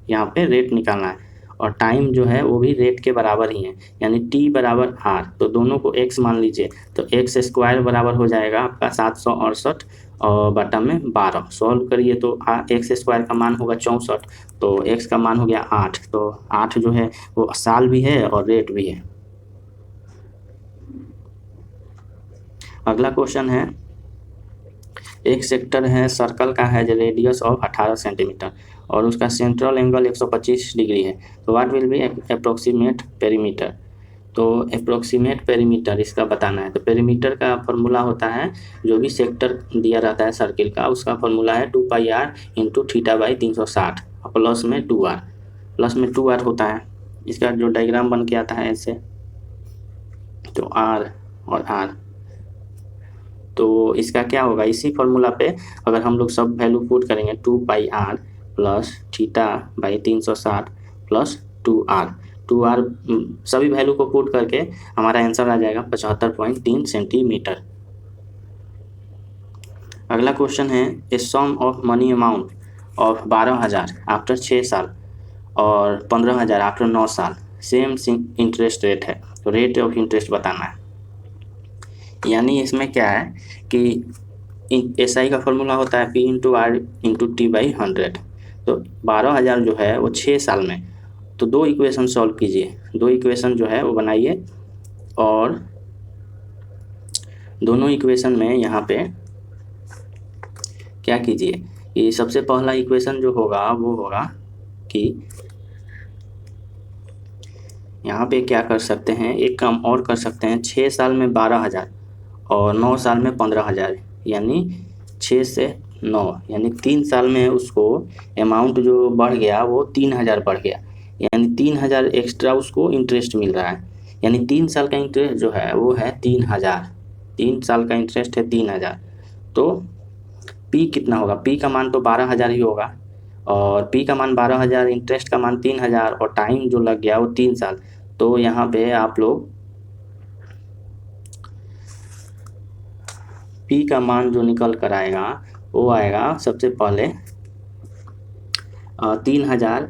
यहाँ पे रेट निकालना है और टाइम जो है वो भी रेट के बराबर ही है, यानी t बराबर r। तो दोनों को x मान लीजिए तो x स्क्वायर बराबर हो जाएगा आपका 768 और बटा में 12। सॉल्व करिए तो x स्क्वायर का मान होगा 64, तो x का मान हो गया 8। तो 8 जो है वो साल भी है और रेट भी है। अगला क्वेश्चन है एक सेक्टर है सर्कल का है जो रेडियस ऑफ 18 सेंटीमीटर और उसका सेंट्रल एंगल 125 डिग्री है। तो what will B approximate perimeter. तो अप्रोक्सीमेट पेरीमीटर इसका बताना है। तो पेरीमीटर का फॉर्मूला होता है जो भी सेक्टर दिया रहता है सर्किल का उसका फॉर्मूला है 2πr × θ/360 प्लस में 2r होता है। इसका जो डायग्राम बन के आता है ऐसे, तो r और r तो इसका क्या होगा, इसी फॉर्मूला पे अगर हम लोग सब वैल्यू पुट करेंगे 2πr plus theta by 360 plus 2r सभी वैल्यू को पुट करके हमारा आंसर आ जाएगा 75.3 सेंटीमीटर। अगला क्वेश्चन है a sum of money amount of 12,000 after 6 साल और 15,000 आफ्टर 9 साल, सेम इंटरेस्ट रेट है, तो रेट ऑफ इंटरेस्ट बताना है। यानी इसमें क्या है कि एसआई का फॉर्मूला होता है P/R/T/100। तो 12,000 जो है वो 6 साल में, तो दो इक्वेशन सॉल्व कीजिए, दो इक्वेशन जो है वो बनाइए और दोनों इक्वेशन में यहाँ पे क्या कीजिए कि सबसे पहला इक्वेशन जो होगा वो होगा कि यहाँ पे क्या कर सकते हैं, एक काम और कर सकते हैं, 6 साल में 12,000 और 9 साल में 15,000, यानी 6 से 9, यानी 3 साल में उसको अमाउंट जो बढ़ गया वो 3,000 बढ़ गया, यानी 3,000 एक्स्ट्रा उसको इंटरेस्ट मिल रहा है। यानी 3 साल का इंटरेस्ट जो है वो है 3,000, 3 साल का इंटरेस्ट है 3,000। तो P कितना होगा, P का मान तो 12,000 ही होगा, और P का मान 12,000, इंटरेस्ट का मान 3,000 और टाइम जो लग गया वो 3 साल। तो यहाँ पे आप लोग P का मान जो निकल कर आएगा वो आएगा सबसे पहले 3,000,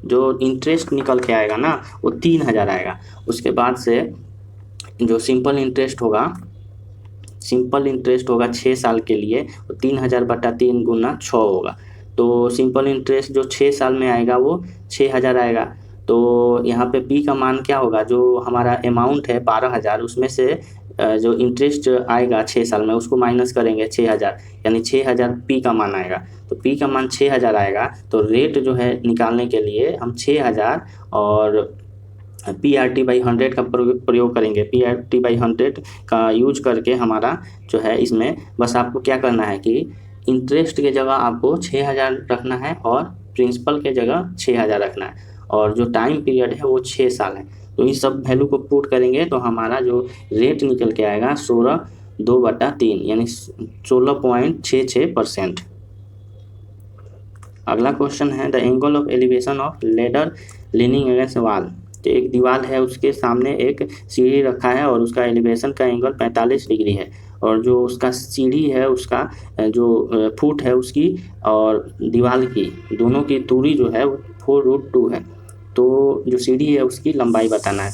जो इंटरेस्ट निकल के आएगा ना वो 3,000 आएगा। उसके बाद से जो सिंपल इंटरेस्ट होगा 6 साल के लिए, तो 3,000 बटा 3 गुना 6 होगा। तो सिंपल इंटरेस्ट जो 6 साल में आएगा वो 6,000 आएगा। तो यहाँ पे P का मान क्या होगा, जो हमारा अमाउंट है 12,000, उसमें से जो इंटरेस्ट आएगा 6 साल में उसको माइनस करेंगे 6,000, यानी 6,000 P का मान आएगा। तो P का मान 6,000 आएगा, तो रेट जो है निकालने के लिए हम 6,000 और P/R/T/100 का प्रयोग करेंगे। P/R/T/100 का यूज करके हमारा जो है इसमें बस आपको क्या करना है कि इंटरेस्ट के जगह आपको 6,000 रखना है और प्रिंसिपल के जगह 6,000 रखना है, और जो टाइम पीरियड है वो 6 साल है। तो इस सब वैल्यू को पुट करेंगे तो हमारा जो रेट निकल के आएगा 16/2/3, यानी 16.66%। अगला क्वेश्चन है the angle of elevation of ladder leaning against wall. तो एक दीवार है, उसके सामने एक सीढ़ी रखा है और उसका एलिवेशन का एंगल 45 डिग्री है, और जो उसका सीढ़ी है उसका जो फुट है उसकी और दीवार की दोनों की दूरी जो है वो 4√2 है। तो जो सीढ़ी है उसकी लंबाई बताना है।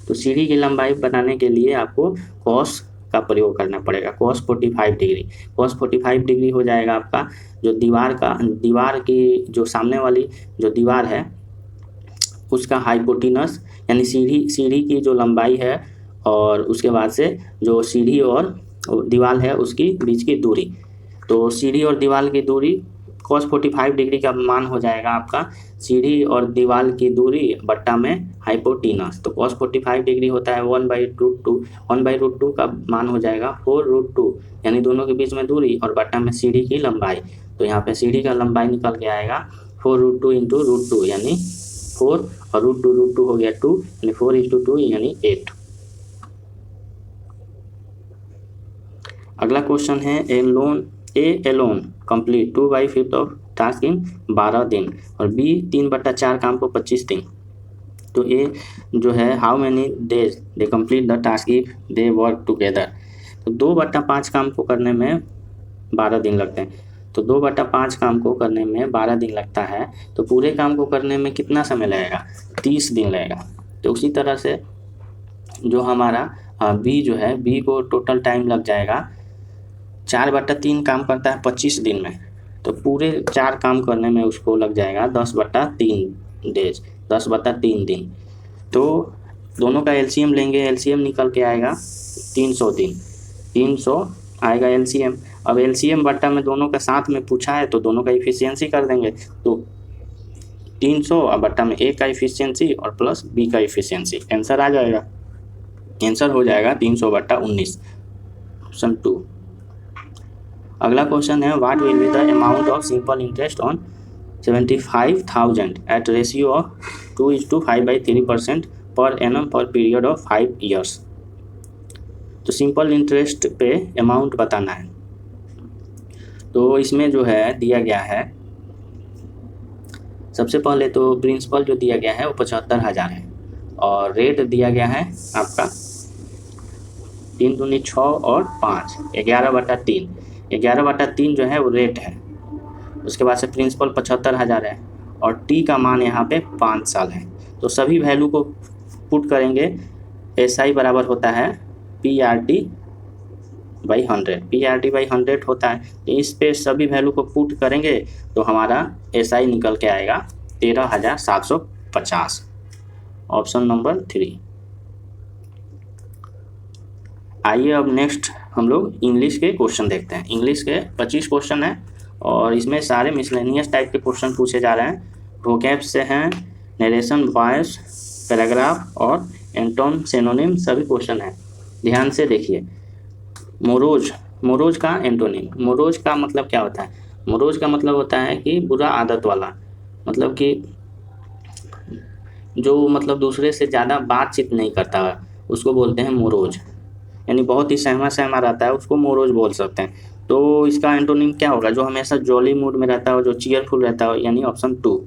तो सीढ़ी की लंबाई बनाने के लिए आपको कॉस का प्रयोग करना पड़ेगा, cos 45 डिग्री। cos 45 डिग्री हो जाएगा आपका जो दीवार की जो सामने वाली जो दीवार है उसका हाइपोटेनस, यानी सीढ़ी की जो लंबाई है, और उसके बाद से जो सीढ़ी और दीवार है उसकी बीच की दूरी। तो सीढ़ी और दीवार की दूरी cos 45 डिग्री का मान हो जाएगा आपका सीढ़ी और दीवार की दूरी बट्टा में हाइपोटेनस। तो cos 45 डिग्री होता है 1/√2, 1/√2 का मान हो जाएगा 4√2, यानी दोनों के बीच में दूरी और बट्टा में सीढ़ी की लंबाई। तो यहाँ पे सीढ़ी का लंबाई निकल के आएगा 4√2 इंटू √2, यानी 4 और √2 हो गया 2, यानी 4:2 यानी 8। अगला क्वेश्चन है a alone complete 2/5 of task in 12 दिन और B 3/4 काम को 25 दिन। तो ए जो है how many days they complete the task if they work together. तो 2/5 काम को करने में 12 दिन लगते हैं, तो 2/5 काम को करने में 12 दिन लगता है, तो पूरे काम को करने में कितना समय लगेगा, 30 दिन लगेगा। तो उसी तरह से जो हमारा बी जो है, बी को टोटल टाइम लग जाएगा 4/3 काम करता है 25 दिन में, तो पूरे 4 काम करने में उसको लग जाएगा 10/3 डेज, 10/3 दिन। तो दोनों का एलसीएम लेंगे, एलसीएम निकल के आएगा 300 दिन, 300 आएगा एलसीएम। अब एलसीएम बट्टा में दोनों का साथ में पूछा है तो दोनों का इफिशियंसी कर देंगे, तो 300 और बट्टा में ए का इफिशियंसी और प्लस बी का इफिशियंसी, आंसर आ जाएगा, आंसर हो जाएगा 300/19, ऑप्शन 2। अगला क्वेश्चन है what will be the amount of simple interest on 75,000 at ratio of 2:5/3% per annum per period of 5 years. तो सिंपल इंटरेस्ट पे अमाउंट बताना है। तो इसमें जो है दिया गया है, सबसे पहले तो प्रिंसिपल जो दिया गया है वो 75,000 है और रेट दिया गया है आपका 3 दूनी 6 और 5, 11/3। 11/3 जो है वो रेट है। उसके बाद से प्रिंसिपल 75,000 है और टी का मान यहाँ पे 5 साल है। तो सभी वैल्यू को पुट करेंगे, SI बराबर होता है PRT/100। PRT/100 होता है, तो इस पे सभी वैल्यू को पुट करेंगे तो हमारा SI निकल के आएगा 13,750। Option number 3। आइए अब नेक्स्ट हम लोग इंग्लिश के क्वेश्चन देखते हैं। इंग्लिश के 25 क्वेश्चन हैं और इसमें सारे मिसलेनियस टाइप के क्वेश्चन पूछे जा रहे हैं। वोकैब्स से हैं, नरेशन, वॉइस, पैराग्राफ और एंटोन, सिनोनिम सभी क्वेश्चन हैं। ध्यान से देखिए। मोरोज, मोरोज का एंटोनिम। मोरोज का मतलब क्या होता है? मोरोज का मतलब होता है कि बुरा आदत वाला, मतलब कि जो मतलब दूसरे से ज़्यादा बातचीत नहीं करता है उसको बोलते हैं मोरोज, यानी बहुत ही सहमा सहमा रहता है उसको मोरोज बोल सकते हैं। तो इसका एंटोनिम क्या होगा? जो हमेशा जॉली मूड में रहता है, जो चीयरफुल रहता है, यानी ऑप्शन 2।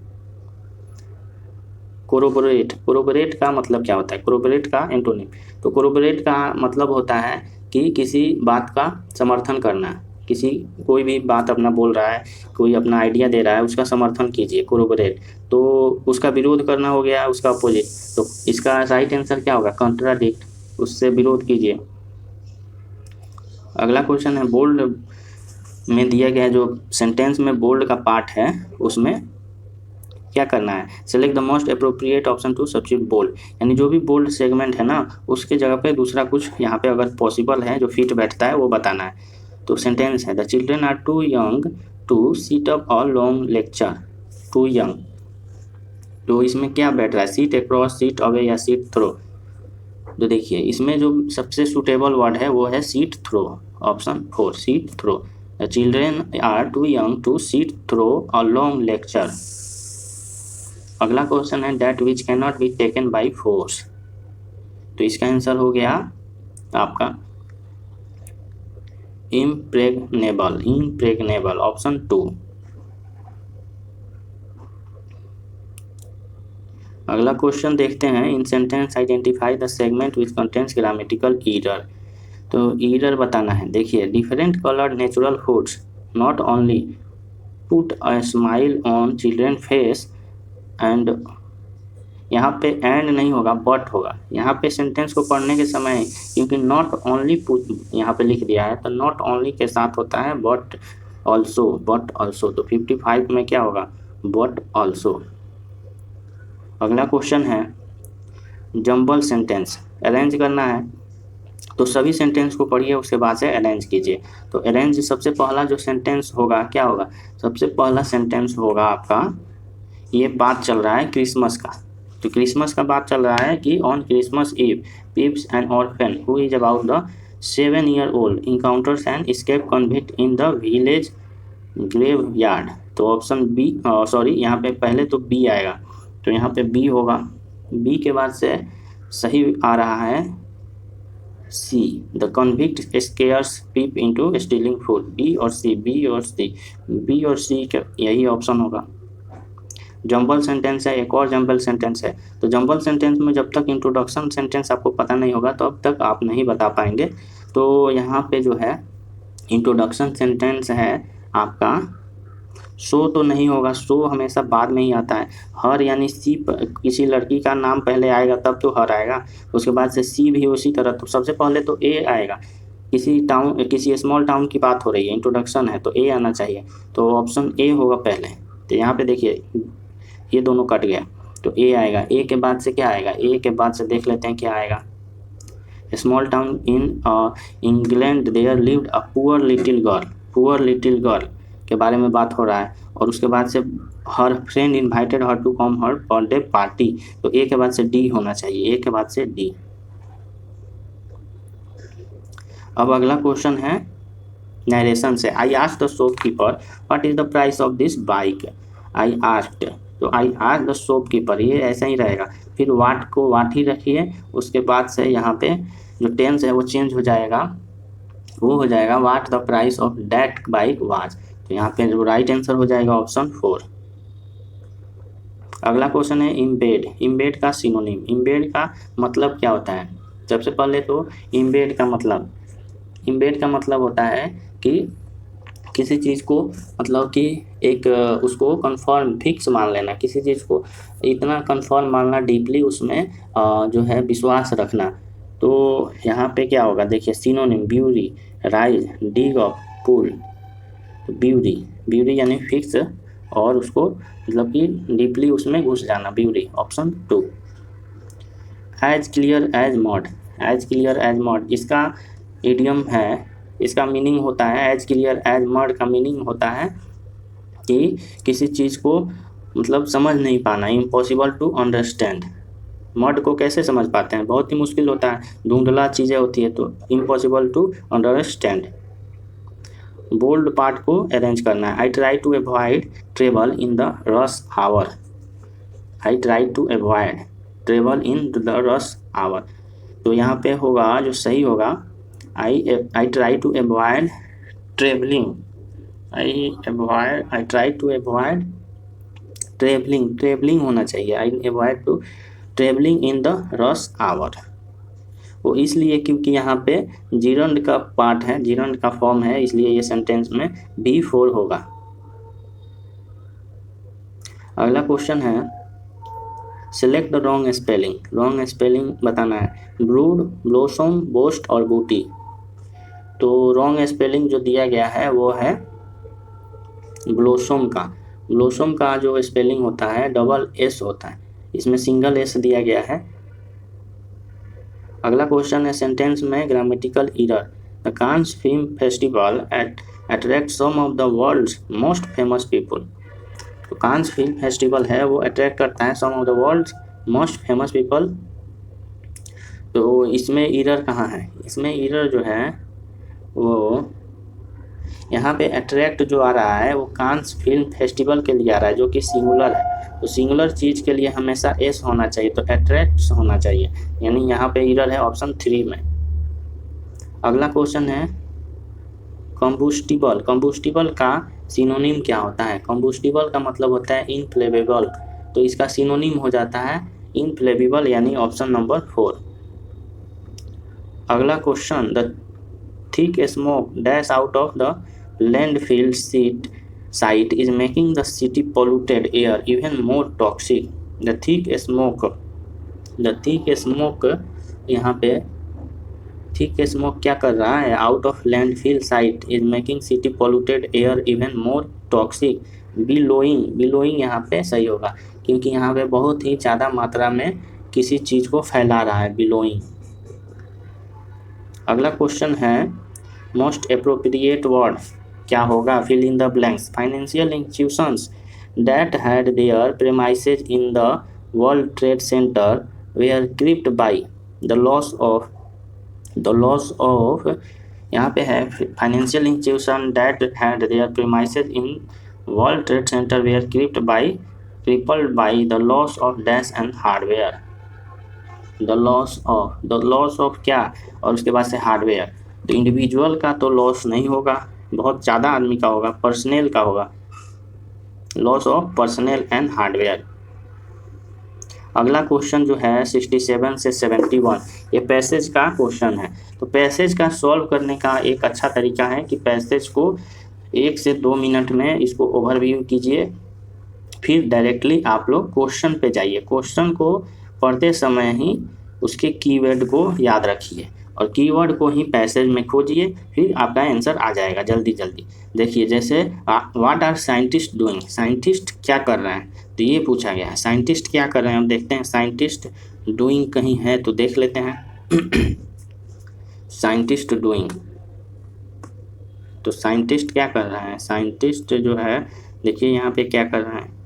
कोरोबोरेट, कोरोबोरेट का मतलब क्या होता है? कोरोबोरेट का एंटोनिम, तो कोरोबोरेट का मतलब होता है कि किसी बात का समर्थन करना, किसी कोई भी बात अपना बोल रहा है, कोई अपना आइडिया दे रहा है, उसका समर्थन कीजिए, कोरोबोरेट। तो उसका विरोध करना हो गया उसका अपोजिट, तो इसका राइट आंसर क्या होगा? कॉन्ट्राडिक्ट, उससे विरोध कीजिए। अगला क्वेश्चन है, बोल्ड में दिया गया है, जो सेंटेंस में बोल्ड का पार्ट है उसमें क्या करना है? Select the most appropriate option to substitute bold, यानी जो भी बोल्ड सेगमेंट है ना उसके जगह पे दूसरा कुछ यहाँ पे अगर पॉसिबल है जो फिट बैठता है वो बताना है। तो सेंटेंस है, the children are too young to sit up a long lecture. Too young, तो इसमें क्या बैठ रहा है? सीट अक्रॉस, सीट अवे या सीट थ्रो? तो देखिए इसमें जो सबसे सुटेबल वर्ड है वो है sit through, option 4, sit through. The children are too young to sit through a long lecture. अगला क्वेश्चन है, that which can not be taken by force. तो इसका आंसर हो गया आपका इम्प्रेग्नेबल, इम्प्रेग्नेबल, ऑप्शन 2। अगला क्वेश्चन देखते हैं, in sentence identify the segment which contains grammatical error. तो ईरर बताना है। देखिए, different coloured natural foods not only put a smile on children face and, यहाँ पे एंड नहीं होगा बट होगा। यहाँ पे सेंटेंस को पढ़ने के समय क्योंकि नॉट ओनली पुट यहाँ पे लिख दिया है तो नॉट ओनली के साथ होता है बट ऑल्सो, बट ऑल्सो। तो 55 में क्या होगा? But also. अगला क्वेश्चन है, जंबल सेंटेंस अरेंज करना है। तो सभी सेंटेंस को पढ़िए उसके बाद से अरेंज कीजिए। तो अरेंज सबसे पहला जो सेंटेंस होगा क्या होगा? सबसे पहला सेंटेंस होगा आपका, ये बात चल रहा है क्रिसमस का। तो क्रिसमस का बात चल रहा है कि on Christmas Eve peeps an orphan who is about the 7 year old encounters an escaped convict in the village graveyard। तो ऑप्शन बी, सॉरी यहाँ पे पहले तो बी आएगा, तो यहाँ पे बी होगा। बी के बाद से सही आ रहा है C, the convict scares people into stealing food. B और सी, बी और सी, बी और सी का यही ऑप्शन होगा। जंबल सेंटेंस है, एक और जंबल सेंटेंस है। तो जंबल सेंटेंस में जब तक इंट्रोडक्शन सेंटेंस आपको पता नहीं होगा तब तक आप नहीं बता पाएंगे। तो यहाँ पे जो है इंट्रोडक्शन सेंटेंस है आपका, सो तो नहीं होगा, सो हमेशा बाद में ही आता है। हर यानी सी, किसी लड़की का नाम पहले आएगा तब तो हर आएगा, उसके बाद से सी भी उसी तरह। तो सबसे पहले तो ए आएगा, किसी टाउन, किसी स्मॉल टाउन की बात हो रही है, इंट्रोडक्शन है तो ए आना चाहिए। तो ऑप्शन ए होगा पहले। तो यहाँ पे देखिए ये दोनों कट गया, तो ए आएगा। ए के बाद से क्या आएगा? ए के बाद से देख लेते हैं क्या आएगा। Small town in England there lived a poor little girl. Poor little girl के बारे में बात हो रहा है। और उसके बाद से her friend invited her to come her birthday party. तो ए के बाद से डी होना चाहिए, ए के बाद से डी। अब अगला क्वेश्चन है नरेशन से, I asked the shopkeeper what is the price of this bike. I asked, तो आई आस्क्ड द शॉपकीपर, ये ऐसा ही रहेगा। फिर वाट को वाट ही रखिए, उसके बाद से यहाँ पे जो टेंस है वो चेंज हो जाएगा, वो हो जाएगा what the price of that bike was. तो यहाँ पे जो राइट आंसर हो जाएगा ऑप्शन 4। अगला क्वेश्चन है इम्बेड। इम्बेड का सिनोनिम, इम्बेड का मतलब क्या होता है? सबसे पहले तो इम्बेड का मतलब होता है कि किसी चीज़ को मतलब कि एक उसको कंफर्म फिक्स मान लेना, किसी चीज़ को इतना कंफर्म मानना, डीपली उसमें जो है विश्वास रखना। तो यहाँ पे क्या होगा देखिए, synonym bury, rise, dig up, पुल। तो ब्यूरी यानी फिक्स और उसको मतलब कि डीपली उसमें घुस जाना, bury, option 2। As clear as mud, as clear as mud इसका इडियम है, इसका मीनिंग होता है, एज क्लियर एज मड का मीनिंग होता है कि किसी चीज़ को मतलब समझ नहीं पाना, इम्पॉसिबल टू अंडरस्टैंड। मड को कैसे समझ पाते हैं? बहुत ही मुश्किल होता है, धुंधला चीज़ें होती है, तो impossible to understand. Bold part को अरेंज करना है, I try to avoid travel in the rush hour, I try to avoid travel in the rush hour. तो यहाँ पे होगा जो सही होगा, I try to avoid travelling, I try to avoid travelling होना चाहिए, I avoid to travelling in the rush hour. वो इसलिए क्योंकि यहाँ पे जीरंड का पार्ट है, जीरंड का फॉर्म है, इसलिए ये सेंटेंस में B4 होगा। अगला क्वेश्चन है select the wrong spelling, wrong spelling बताना है, ब्रूड, ब्लोसम, बोस्ट और बूटी। तो रॉन्ग स्पेलिंग जो दिया गया है वो है ब्लोसम का। ब्लोसम का जो स्पेलिंग होता है डबल S होता है, इसमें सिंगल S दिया गया है। अगला क्वेश्चन है सेंटेंस में grammatical error. The Cannes film festival attract some of the world's most famous people. तो कांस फिल्म फेस्टिवल है वो अट्रैक्ट करता है some of the world's most famous people. तो इसमें एरर कहाँ है? इसमें एरर जो है वो यहाँ पे अट्रैक्ट जो आ रहा है वो कांस फिल्म फेस्टिवल के लिए आ रहा है, जो कि सिंगुलर है। तो सिंगुलर चीज़ के लिए हमेशा S होना चाहिए, तो अट्रैक्ट होना चाहिए, यानी यहाँ पे एरर है ऑप्शन 3 में। अगला क्वेश्चन है कंबुस्टिबल। कंबुस्टिबल का सिनोनिम क्या होता है? कंबुस्टिबल का मतलब होता है इनफ्लेमेबल, तो इसका सिनोनिम हो जाता है इनफ्लेमेबल, यानी ऑप्शन नंबर 4। अगला question the thick smoke dash out of the landfill site is making the city polluted air even more toxic. The thick smoke यहाँ पे थिक स्मोक क्या कर रहा है? Out of landfill site is making city polluted air even more toxic. Billowing यहाँ पे सही होगा, क्योंकि यहाँ पे बहुत ही ज़्यादा मात्रा में किसी चीज़ को फैला रहा है, बिलोइंग। अगला क्वेश्चन है मोस्ट एप्रोप्रिएट वर्ड क्या होगा? Fill in the blanks. Financial institutions that had their premises in the world trade centre were crippled by the loss of यहाँ पे है financial institution that had their premises in world trade centre were crippled by the loss of dash and hardware. The loss of क्या, और उसके बाद से hardware. तो individual का तो लॉस नहीं होगा, बहुत ज़्यादा आदमी का होगा, पर्सनल का होगा, loss of personal and hardware. अगला क्वेश्चन जो है 67 से 71, ये पैसेज का क्वेश्चन है। तो पैसेज का सॉल्व करने का एक अच्छा तरीका है कि पैसेज को 1 से 2 मिनट में इसको ओवरव्यू कीजिए, फिर डायरेक्टली आप लोग क्वेश्चन पे जाइए। क्वेश्चन को पढ़ते समय ही उसके कीवर्ड को याद रखिए और कीवर्ड को ही पैसेज में खोजिए, फिर आपका आंसर आ जाएगा जल्दी जल्दी। देखिए जैसे what are scientist doing, scientist क्या कर रहे हैं, तो ये पूछा गया है साइंटिस्ट क्या कर रहे हैं। हम देखते हैं साइंटिस्ट डूइंग कहीं है तो देख लेते हैं। साइंटिस्ट डूइंग, तो साइंटिस्ट क्या कर रहे हैं? साइंटिस्ट जो है देखिए यहाँ पे क्या कर रहे हैं,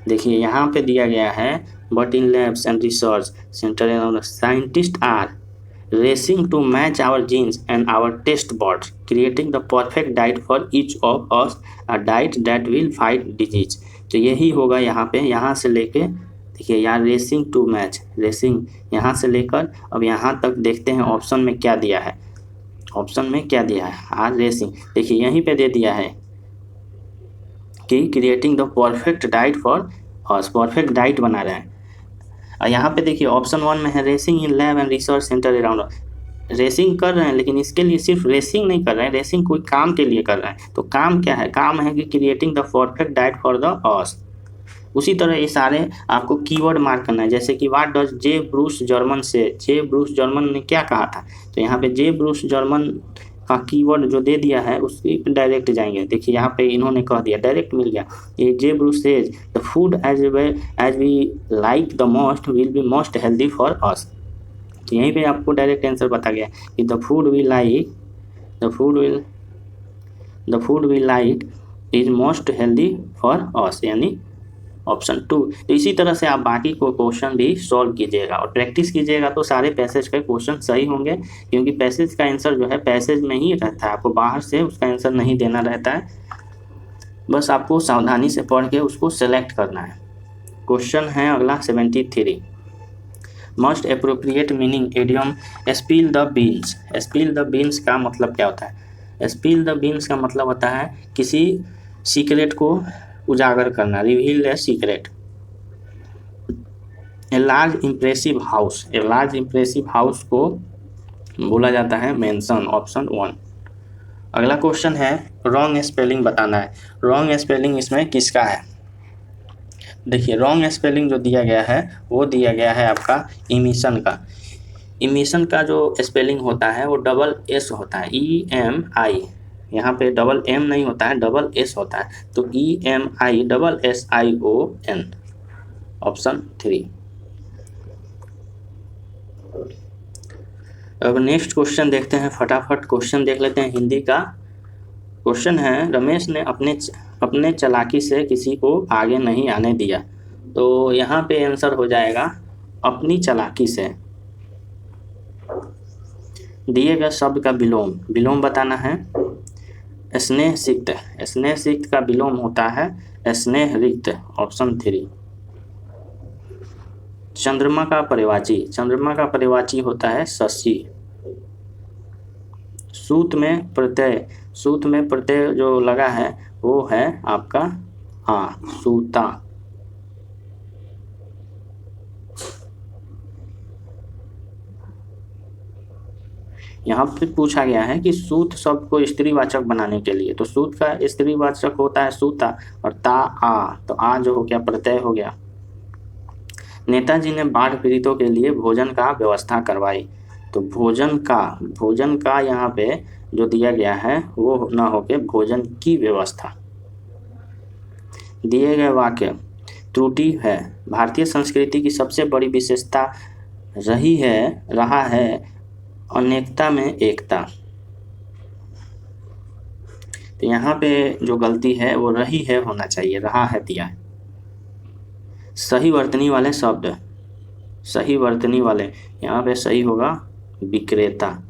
देखिए यहाँ पे दिया गया है but in labs and research centre scientist are racing to match our genes and our taste buds, creating the perfect diet for each of us, a diet that will fight disease. तो यही होगा यहाँ पे, यहाँ से लेके देखिए यहाँ रेसिंग टू मैच, रेसिंग यहाँ से लेकर अब यहाँ तक देखते हैं ऑप्शन में क्या दिया है। ऑप्शन में क्या दिया है, हाँ रेसिंग, देखिए यहीं पे दे दिया है कि creating the perfect diet for us, perfect diet बना रहे हैं। और यहाँ पे देखिए ऑप्शन 1 में है racing in lab and research centre around, racing कर रहे हैं लेकिन इसके लिए सिर्फ रेसिंग नहीं कर रहे हैं, रेसिंग कोई काम के लिए कर रहे हैं। तो काम क्या है, काम है कि creating the perfect diet for the अस। उसी तरह ये सारे आपको कीवर्ड मार्क करना है, जैसे कि what does J Bruce German से, जे ब्रूस जर्मन ने क्या कहा था। तो यहाँ पे जे ब्रूस जर्मन का कीवर्ड जो दे दिया है उसकी डायरेक्ट जाएंगे। देखिए यहाँ पे इन्होंने कह दिया, डायरेक्ट मिल गया। ये J Bruce says the food as we like the most will be most healthy for us. तो यहीं पे आपको डायरेक्ट आंसर बता गया कि the food we like is most healthy for us, यानी ऑप्शन 2। तो इसी तरह से आप बाकी को क्वेश्चन भी सॉल्व कीजिएगा और प्रैक्टिस कीजिएगा, तो सारे पैसेज के क्वेश्चन सही होंगे, क्योंकि पैसेज का आंसर जो है पैसेज में ही रहता है, आपको बाहर से उसका आंसर नहीं देना रहता है, बस आपको सावधानी से पढ़ के उसको सेलेक्ट करना है। क्वेश्चन है अगला 73, must appropriate meaning idiom spill the beans. Spill the beans का मतलब क्या होता है, स्पिल द बीन्स का मतलब होता है किसी सीक्रेट को उजागर करना, reveal a secret. A large impressive house, a large impressive house को बोला जाता है मेंशन, ऑप्शन 1। अगला क्वेश्चन है रॉन्ग स्पेलिंग बताना है। रॉन्ग स्पेलिंग इसमें किसका है, देखिए रॉन्ग स्पेलिंग जो दिया गया है वो दिया गया है आपका इमिशन का। इमिशन का जो स्पेलिंग होता है वो डबल एस होता है, EMI, यहाँ पे डबल एम नहीं होता है, डबल एस होता है, तो EMI SSION, ऑप्शन 3। अब नेक्स्ट क्वेश्चन देखते हैं, फटाफट क्वेश्चन देख लेते हैं। हिंदी का क्वेश्चन है, रमेश ने अपने चालाकी से किसी को आगे नहीं आने दिया। तो यहाँ पे आंसर हो जाएगा अपनी चालाकी से। दिए गए शब्द का विलोम बताना है। स्नेह सिक्त, स्नेह सिक्त का विलोम होता है स्नेह रिक्त, ऑप्शन 3। चंद्रमा का पर्यायवाची होता है शशि। सूत में प्रत्यय जो लगा है वो है आपका सूता। यहाँ पे पूछा गया है कि सूत शब्द को स्त्रीवाचक बनाने के लिए, तो सूत का स्त्रीवाचक होता है सूता, और तो आ जो हो गया प्रत्यय हो गया। नेताजी ने बाढ़ पीड़ितों के लिए भोजन का व्यवस्था करवाई, तो भोजन का यहाँ पे जो दिया गया है वो ना होके भोजन की व्यवस्था। दिए गए वाक्य, त्रुटि है, भारतीय संस्कृति की सबसे बड़ी विशेषता रहा है अनेकता में एकता। तो यहाँ पे जो गलती है वो रही है होना चाहिए, रहा है दिया है। सही वर्तनी वाले शब्द, यहाँ पे सही होगा विक्रेता।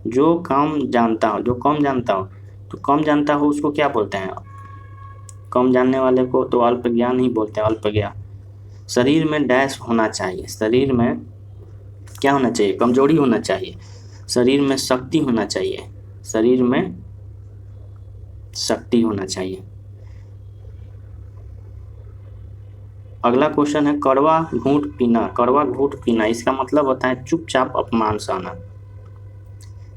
जो कम जानता हो, तो कम जानता हो उसको क्या बोलते हैं, कम जानने वाले को तो अल्पज्ञान ही बोलते हैं, अल्पज्ञान। शरीर में डैश होना चाहिए, शरीर में क्या होना चाहिए, कमजोरी होना चाहिए। शरीर में शक्ति होना चाहिए, अगला क्वेश्चन है कड़वा घूंट पीना, इसका मतलब होता है चुपचाप अपमान सहना।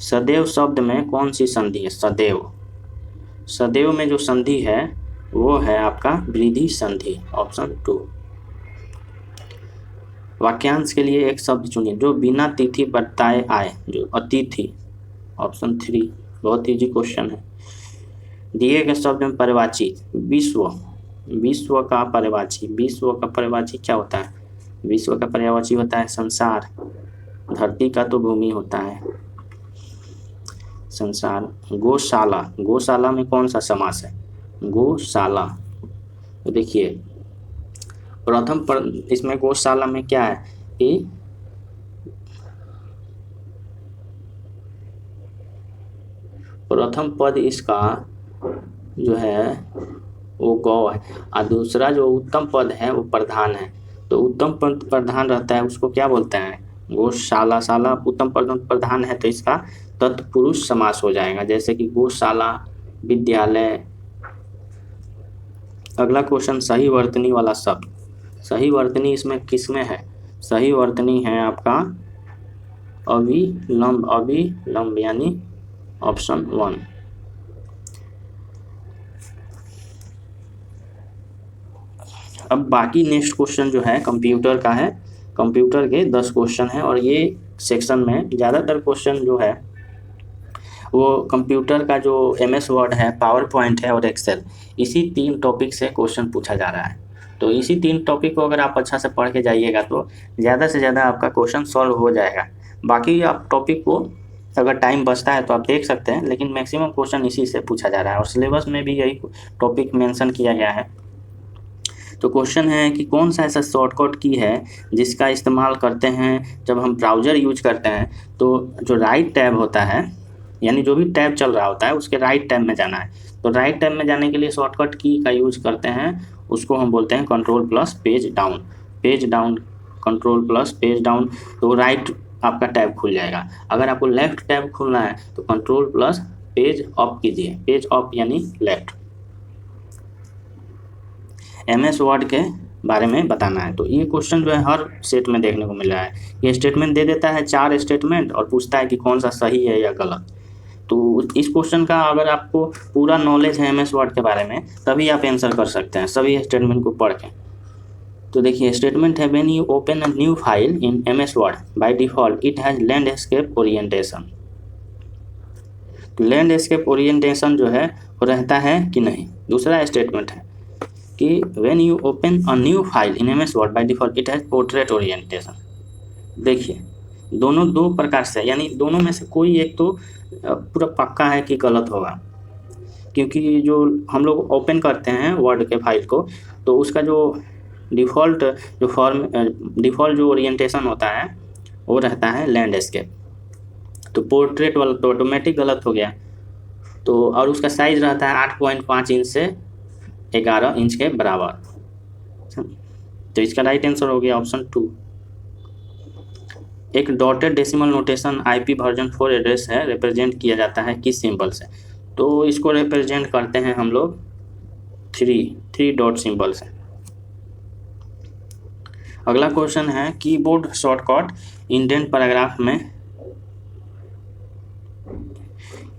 सदैव शब्द में कौन सी संधि है, सदैव में जो संधि है वो है आपका वृद्धि संधि, ऑप्शन 2। वाक्यांश के लिए एक शब्द चुनिए जो बिना तिथि बताए आए, जो अतिथि, ऑप्शन 3। बहुत इजी क्वेश्चन है। दिए गए शब्द में पर्यायवाची, विश्व का पर्यायवाची क्या होता है, विश्व का पर्यायवाची होता है संसार। धरती का तो भूमि होता है संसार। गौशाला में कौन सा समास है, गौशाला। तो देखिए प्रथम पर इसमें गौशाला में क्या है कि प्रथम पद इसका जो है वो गौ है, और दूसरा जो उत्तम पद है वो प्रधान है। तो उत्तम पद प्रधान रहता है उसको क्या बोलते हैं, गौशाला। शाला उत्तम पद प्रधान है तो इसका तत्पुरुष समास हो जाएगा, जैसे कि गौशाला, विद्यालय। अगला क्वेश्चन, सही वर्तनी वाला शब्द। सही वर्तनी इसमें किसमें है, सही वर्तनी है आपका अविलंब, अविलंब यानी ऑप्शन 1। अब बाकी नेक्स्ट क्वेश्चन जो है कंप्यूटर का है। कंप्यूटर के 10 क्वेश्चन है और ये सेक्शन में ज़्यादातर क्वेश्चन जो है वो कंप्यूटर का जो MS वर्ड है, पावर पॉइंट है और एक्सेल, इसी 3 टॉपिक से क्वेश्चन पूछा जा रहा है। तो इसी 3 टॉपिक को अगर आप अच्छा से पढ़ के जाइएगा तो ज़्यादा से ज़्यादा आपका क्वेश्चन सॉल्व हो जाएगा। बाकी आप टॉपिक को अगर टाइम बचता है तो आप देख सकते हैं, लेकिन मैक्सिमम क्वेश्चन इसी से पूछा जा रहा है और सिलेबस में भी यही टॉपिक मेंशन किया गया है। तो क्वेश्चन है कि कौन सा ऐसा शॉर्टकट की है जिसका इस्तेमाल करते हैं जब हम ब्राउज़र यूज करते हैं, तो जो राइट टैब होता है, यानी जो भी टैब चल रहा होता है उसके राइट टैब में जाना है। तो राइट टैब में जाने के लिए शॉर्टकट की का यूज करते हैं, उसको हम बोलते हैं control plus page down. Page down, control plus page down, तो राइट आपका टैब खुल जाएगा। अगर आपको लेफ्ट टैब खुलना है तो कंट्रोल प्लस पेज अप कीजिए, पेज अप यानी लेफ्ट। MS वर्ड के बारे में बताना है। तो ये क्वेश्चन जो है हर सेट में देखने को मिल रहा है। ये स्टेटमेंट दे देता है 4 स्टेटमेंट और पूछता है कि कौन सा सही है या गलत। तो इस क्वेश्चन का अगर आपको पूरा नॉलेज है MS वर्ड के बारे में तभी आप आंसर कर सकते हैं सभी स्टेटमेंट को पढ़ के। तो देखिए स्टेटमेंट है, when you open a new file in MS word by default it has landscape orientation. तो लैंडस्केप ओरिएंटेशन जो है वो रहता है कि नहीं। दूसरा स्टेटमेंट है कि when you open a new file in MS word by default it has portrait orientation. देखिए दोनों 2 प्रकार से, यानी दोनों में से कोई एक तो पूरा पक्का है कि गलत होगा, क्योंकि जो हम लोग ओपन करते हैं वर्ड के फाइल को तो उसका जो डिफ़ॉल्ट जो ओरिएंटेशन होता है वो रहता है लैंडस्केप। तो पोर्ट्रेट वाला तो ऑटोमेटिक गलत हो गया। तो और उसका साइज रहता है 8.5 इंच से 11 इंच के बराबर। तो इसका राइट आंसर हो गया ऑप्शन 2। एक dotted decimal notation IP version 4 address है, रिप्रेजेंट किया जाता है किस सिंबल से। तो इसको रिप्रेजेंट करते हैं हम लोग 3 डॉट सिंबल से। अगला क्वेश्चन है कीबोर्ड शॉर्टकट इंडेंट पैराग्राफ में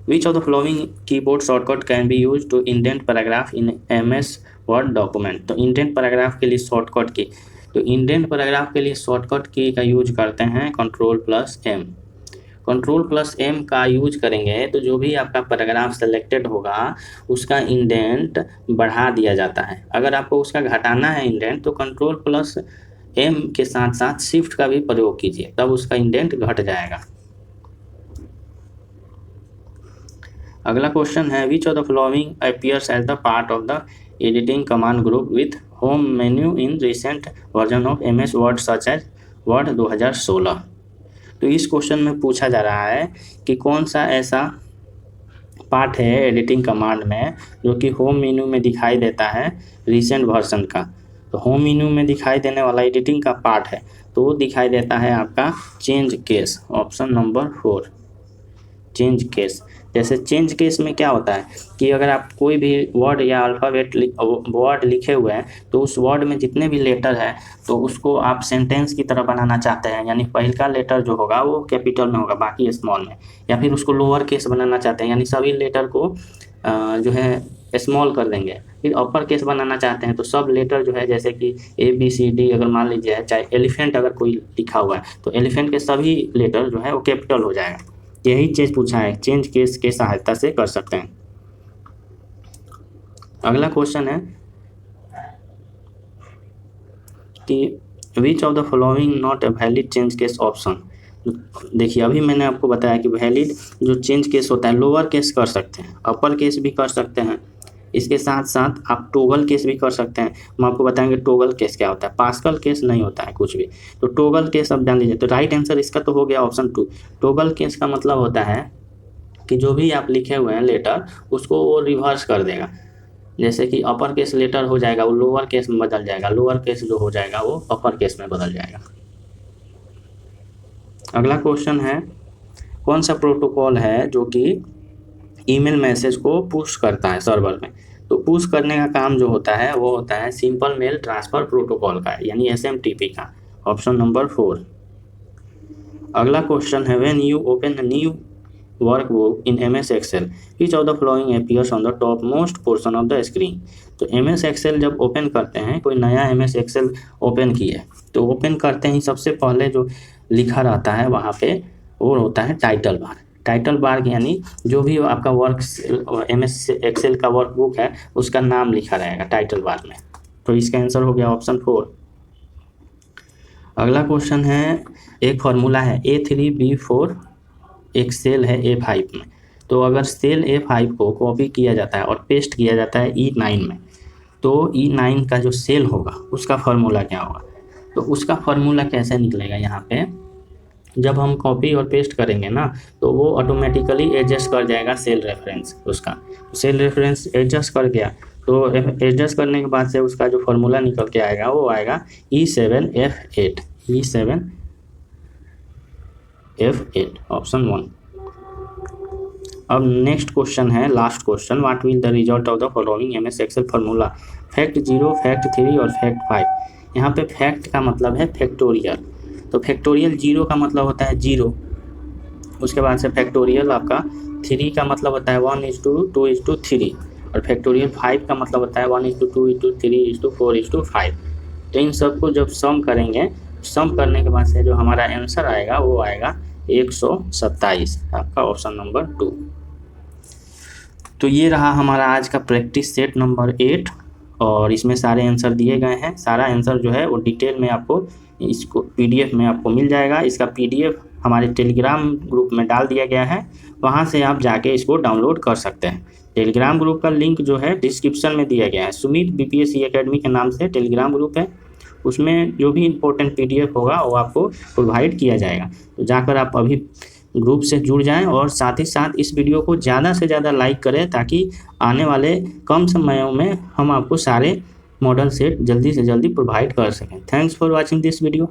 Which of the following keyboard shortcut can be used to indent paragraph in MS Word document। तो इंडेंट पैराग्राफ के लिए शॉर्टकट की, तो इंडेंट पैराग्राफ के लिए शॉर्टकट की का यूज करते हैं control plus M। Control plus M का यूज करेंगे तो जो भी आपका पैराग्राफ सेलेक्टेड होगा उसका इंडेंट बढ़ा दिया जाता है। अगर आपको उसका घटाना है इंडेंट तो कंट्रोल प्लस M के साथ साथ शिफ्ट का भी प्रयोग कीजिए, तब उसका इंडेंट घट जाएगा। अगला क्वेश्चन है which of the following appears as the part of the editing command group with home menu in recent version of MS word such as word 2016। तो इस क्वेश्चन में पूछा जा रहा है कि कौन सा ऐसा पार्ट है एडिटिंग कमांड में जो कि होम मेन्यू में दिखाई देता है रिसेंट वर्जन का। तो होम मेन्यू में दिखाई देने वाला एडिटिंग का पार्ट है तो वो दिखाई देता है आपका change case, option number 4 change case. जैसे चेंज केस में क्या होता है कि अगर आप कोई भी वर्ड या अल्फ़ाबेट वर्ड लिखे हुए हैं तो उस वर्ड में जितने भी लेटर है तो उसको आप सेंटेंस की तरह बनाना चाहते हैं, यानी पहला लेटर जो होगा वो कैपिटल में होगा बाकी स्मॉल में, या फिर उसको लोअर केस बनाना चाहते हैं यानी सभी लेटर को जो है स्मॉल कर देंगे। फिर अपर केस बनाना चाहते हैं तो सब लेटर जो है जैसे कि ABCD अगर मान लीजिए, चाहे एलिफेंट अगर कोई लिखा हुआ है तो एलिफेंट के सभी लेटर जो है वो कैपिटल हो जाएगा। यही चीज़ पूछा है, चेंज केस के सहायता से कर सकते हैं। अगला क्वेश्चन है कि विच of the following not a valid change case option. देखिए अभी मैंने आपको बताया कि वैलिड जो चेंज केस होता है लोअर केस कर सकते हैं, अपर केस भी कर सकते हैं, इसके साथ साथ आप टोगल केस भी कर सकते हैं। हम आपको बताएंगे टोगल केस क्या होता है, पास्कल केस नहीं होता है कुछ भी। तो टोगल केस अब जान लीजिए। तो राइट आंसर इसका तो हो गया ऑप्शन 2। टोगल केस का मतलब होता है कि जो भी आप लिखे हुए हैं लेटर उसको वो रिवर्स कर देगा। जैसे कि अपर केस लेटर हो जाएगा वो लोअर केस में बदल जाएगा, लोअर केस जो हो जाएगा वो अपर केस में बदल जाएगा। अगला क्वेश्चन है, कौन सा प्रोटोकॉल है जो कि ईमेल मैसेज को पुश करता है सर्वर में? तो पुश करने का काम जो होता है वो होता है सिंपल मेल ट्रांसफर प्रोटोकॉल का, यानी SMTP का, ऑप्शन नंबर 4। अगला क्वेश्चन है, when you open a new workbook in MS Excel which of the following appears on the top most portion of the screen? तो MS Excel जब open करते हैं, कोई नया MS Excel ओपन किए तो ओपन करते ही सबसे पहले जो लिखा रहता है वहाँ पे वो होता है टाइटल बार। टाइटल बार यानी जो भी आपका MS Excel का वर्कबुक है उसका नाम लिखा रहेगा टाइटल बार में। तो इसका आंसर हो गया ऑप्शन 4। अगला क्वेश्चन है, एक फॉर्मूला है A3B4, एक सेल है A5 में। तो अगर सेल A5 को कॉपी किया जाता है और पेस्ट किया जाता है E9 में, तो E9 का जो सेल होगा उसका फॉर्मूला क्या होगा? तो उसका फॉर्मूला कैसे निकलेगा? यहाँ पे जब हम कॉपी और पेस्ट करेंगे ना तो वो ऑटोमेटिकली एडजस्ट कर जाएगा सेल रेफरेंस उसका। सेल रेफरेंस एडजस्ट कर गया तो एडजस्ट करने के बाद से उसका जो फॉर्मूला निकल के आएगा वो आएगा E7F8, E7F8, ऑप्शन 1। अब नेक्स्ट क्वेश्चन है, last question, what will the result of the following MS Excel formula? Fact 0, fact 3 और फैक्ट 5। यहाँ पे फैक्ट का मतलब है फैक्टोरियल, तो फैक्टोरियल 0 का मतलब होता है 0, उसके बाद से फैक्टोरियल आपका 3 का मतलब होता है 1:2:3, और फैक्टोरियल 5 का मतलब होता है 1:2:3:4:5। तो इन सबको जब सम करेंगे, सम करने के बाद से जो हमारा आंसर आएगा वो आएगा 127, आपका ऑप्शन नंबर 2। तो ये रहा हमारा आज का प्रैक्टिस सेट नंबर 8, और इसमें सारे आंसर दिए गए हैं। सारा आंसर जो है वो डिटेल में आपको इसको PDF में आपको मिल जाएगा। इसका PDF हमारे टेलीग्राम ग्रुप में डाल दिया गया है, वहाँ से आप जाके इसको डाउनलोड कर सकते हैं। टेलीग्राम ग्रुप का लिंक जो है डिस्क्रिप्शन में दिया गया है। सुमित BPSC एकेडमी के नाम से टेलीग्राम ग्रुप है, उसमें जो भी इम्पोर्टेंट PDF होगा वो आपको प्रोवाइड किया जाएगा। तो जाकर आप अभी ग्रुप से जुड़ जाएं, और साथ ही साथ इस वीडियो को ज़्यादा से ज़्यादा लाइक करें ताकि आने वाले कम समयों में हम आपको सारे मॉडल सेट जल्दी से जल्दी प्रोवाइड कर सकें। Thanks for watching this video.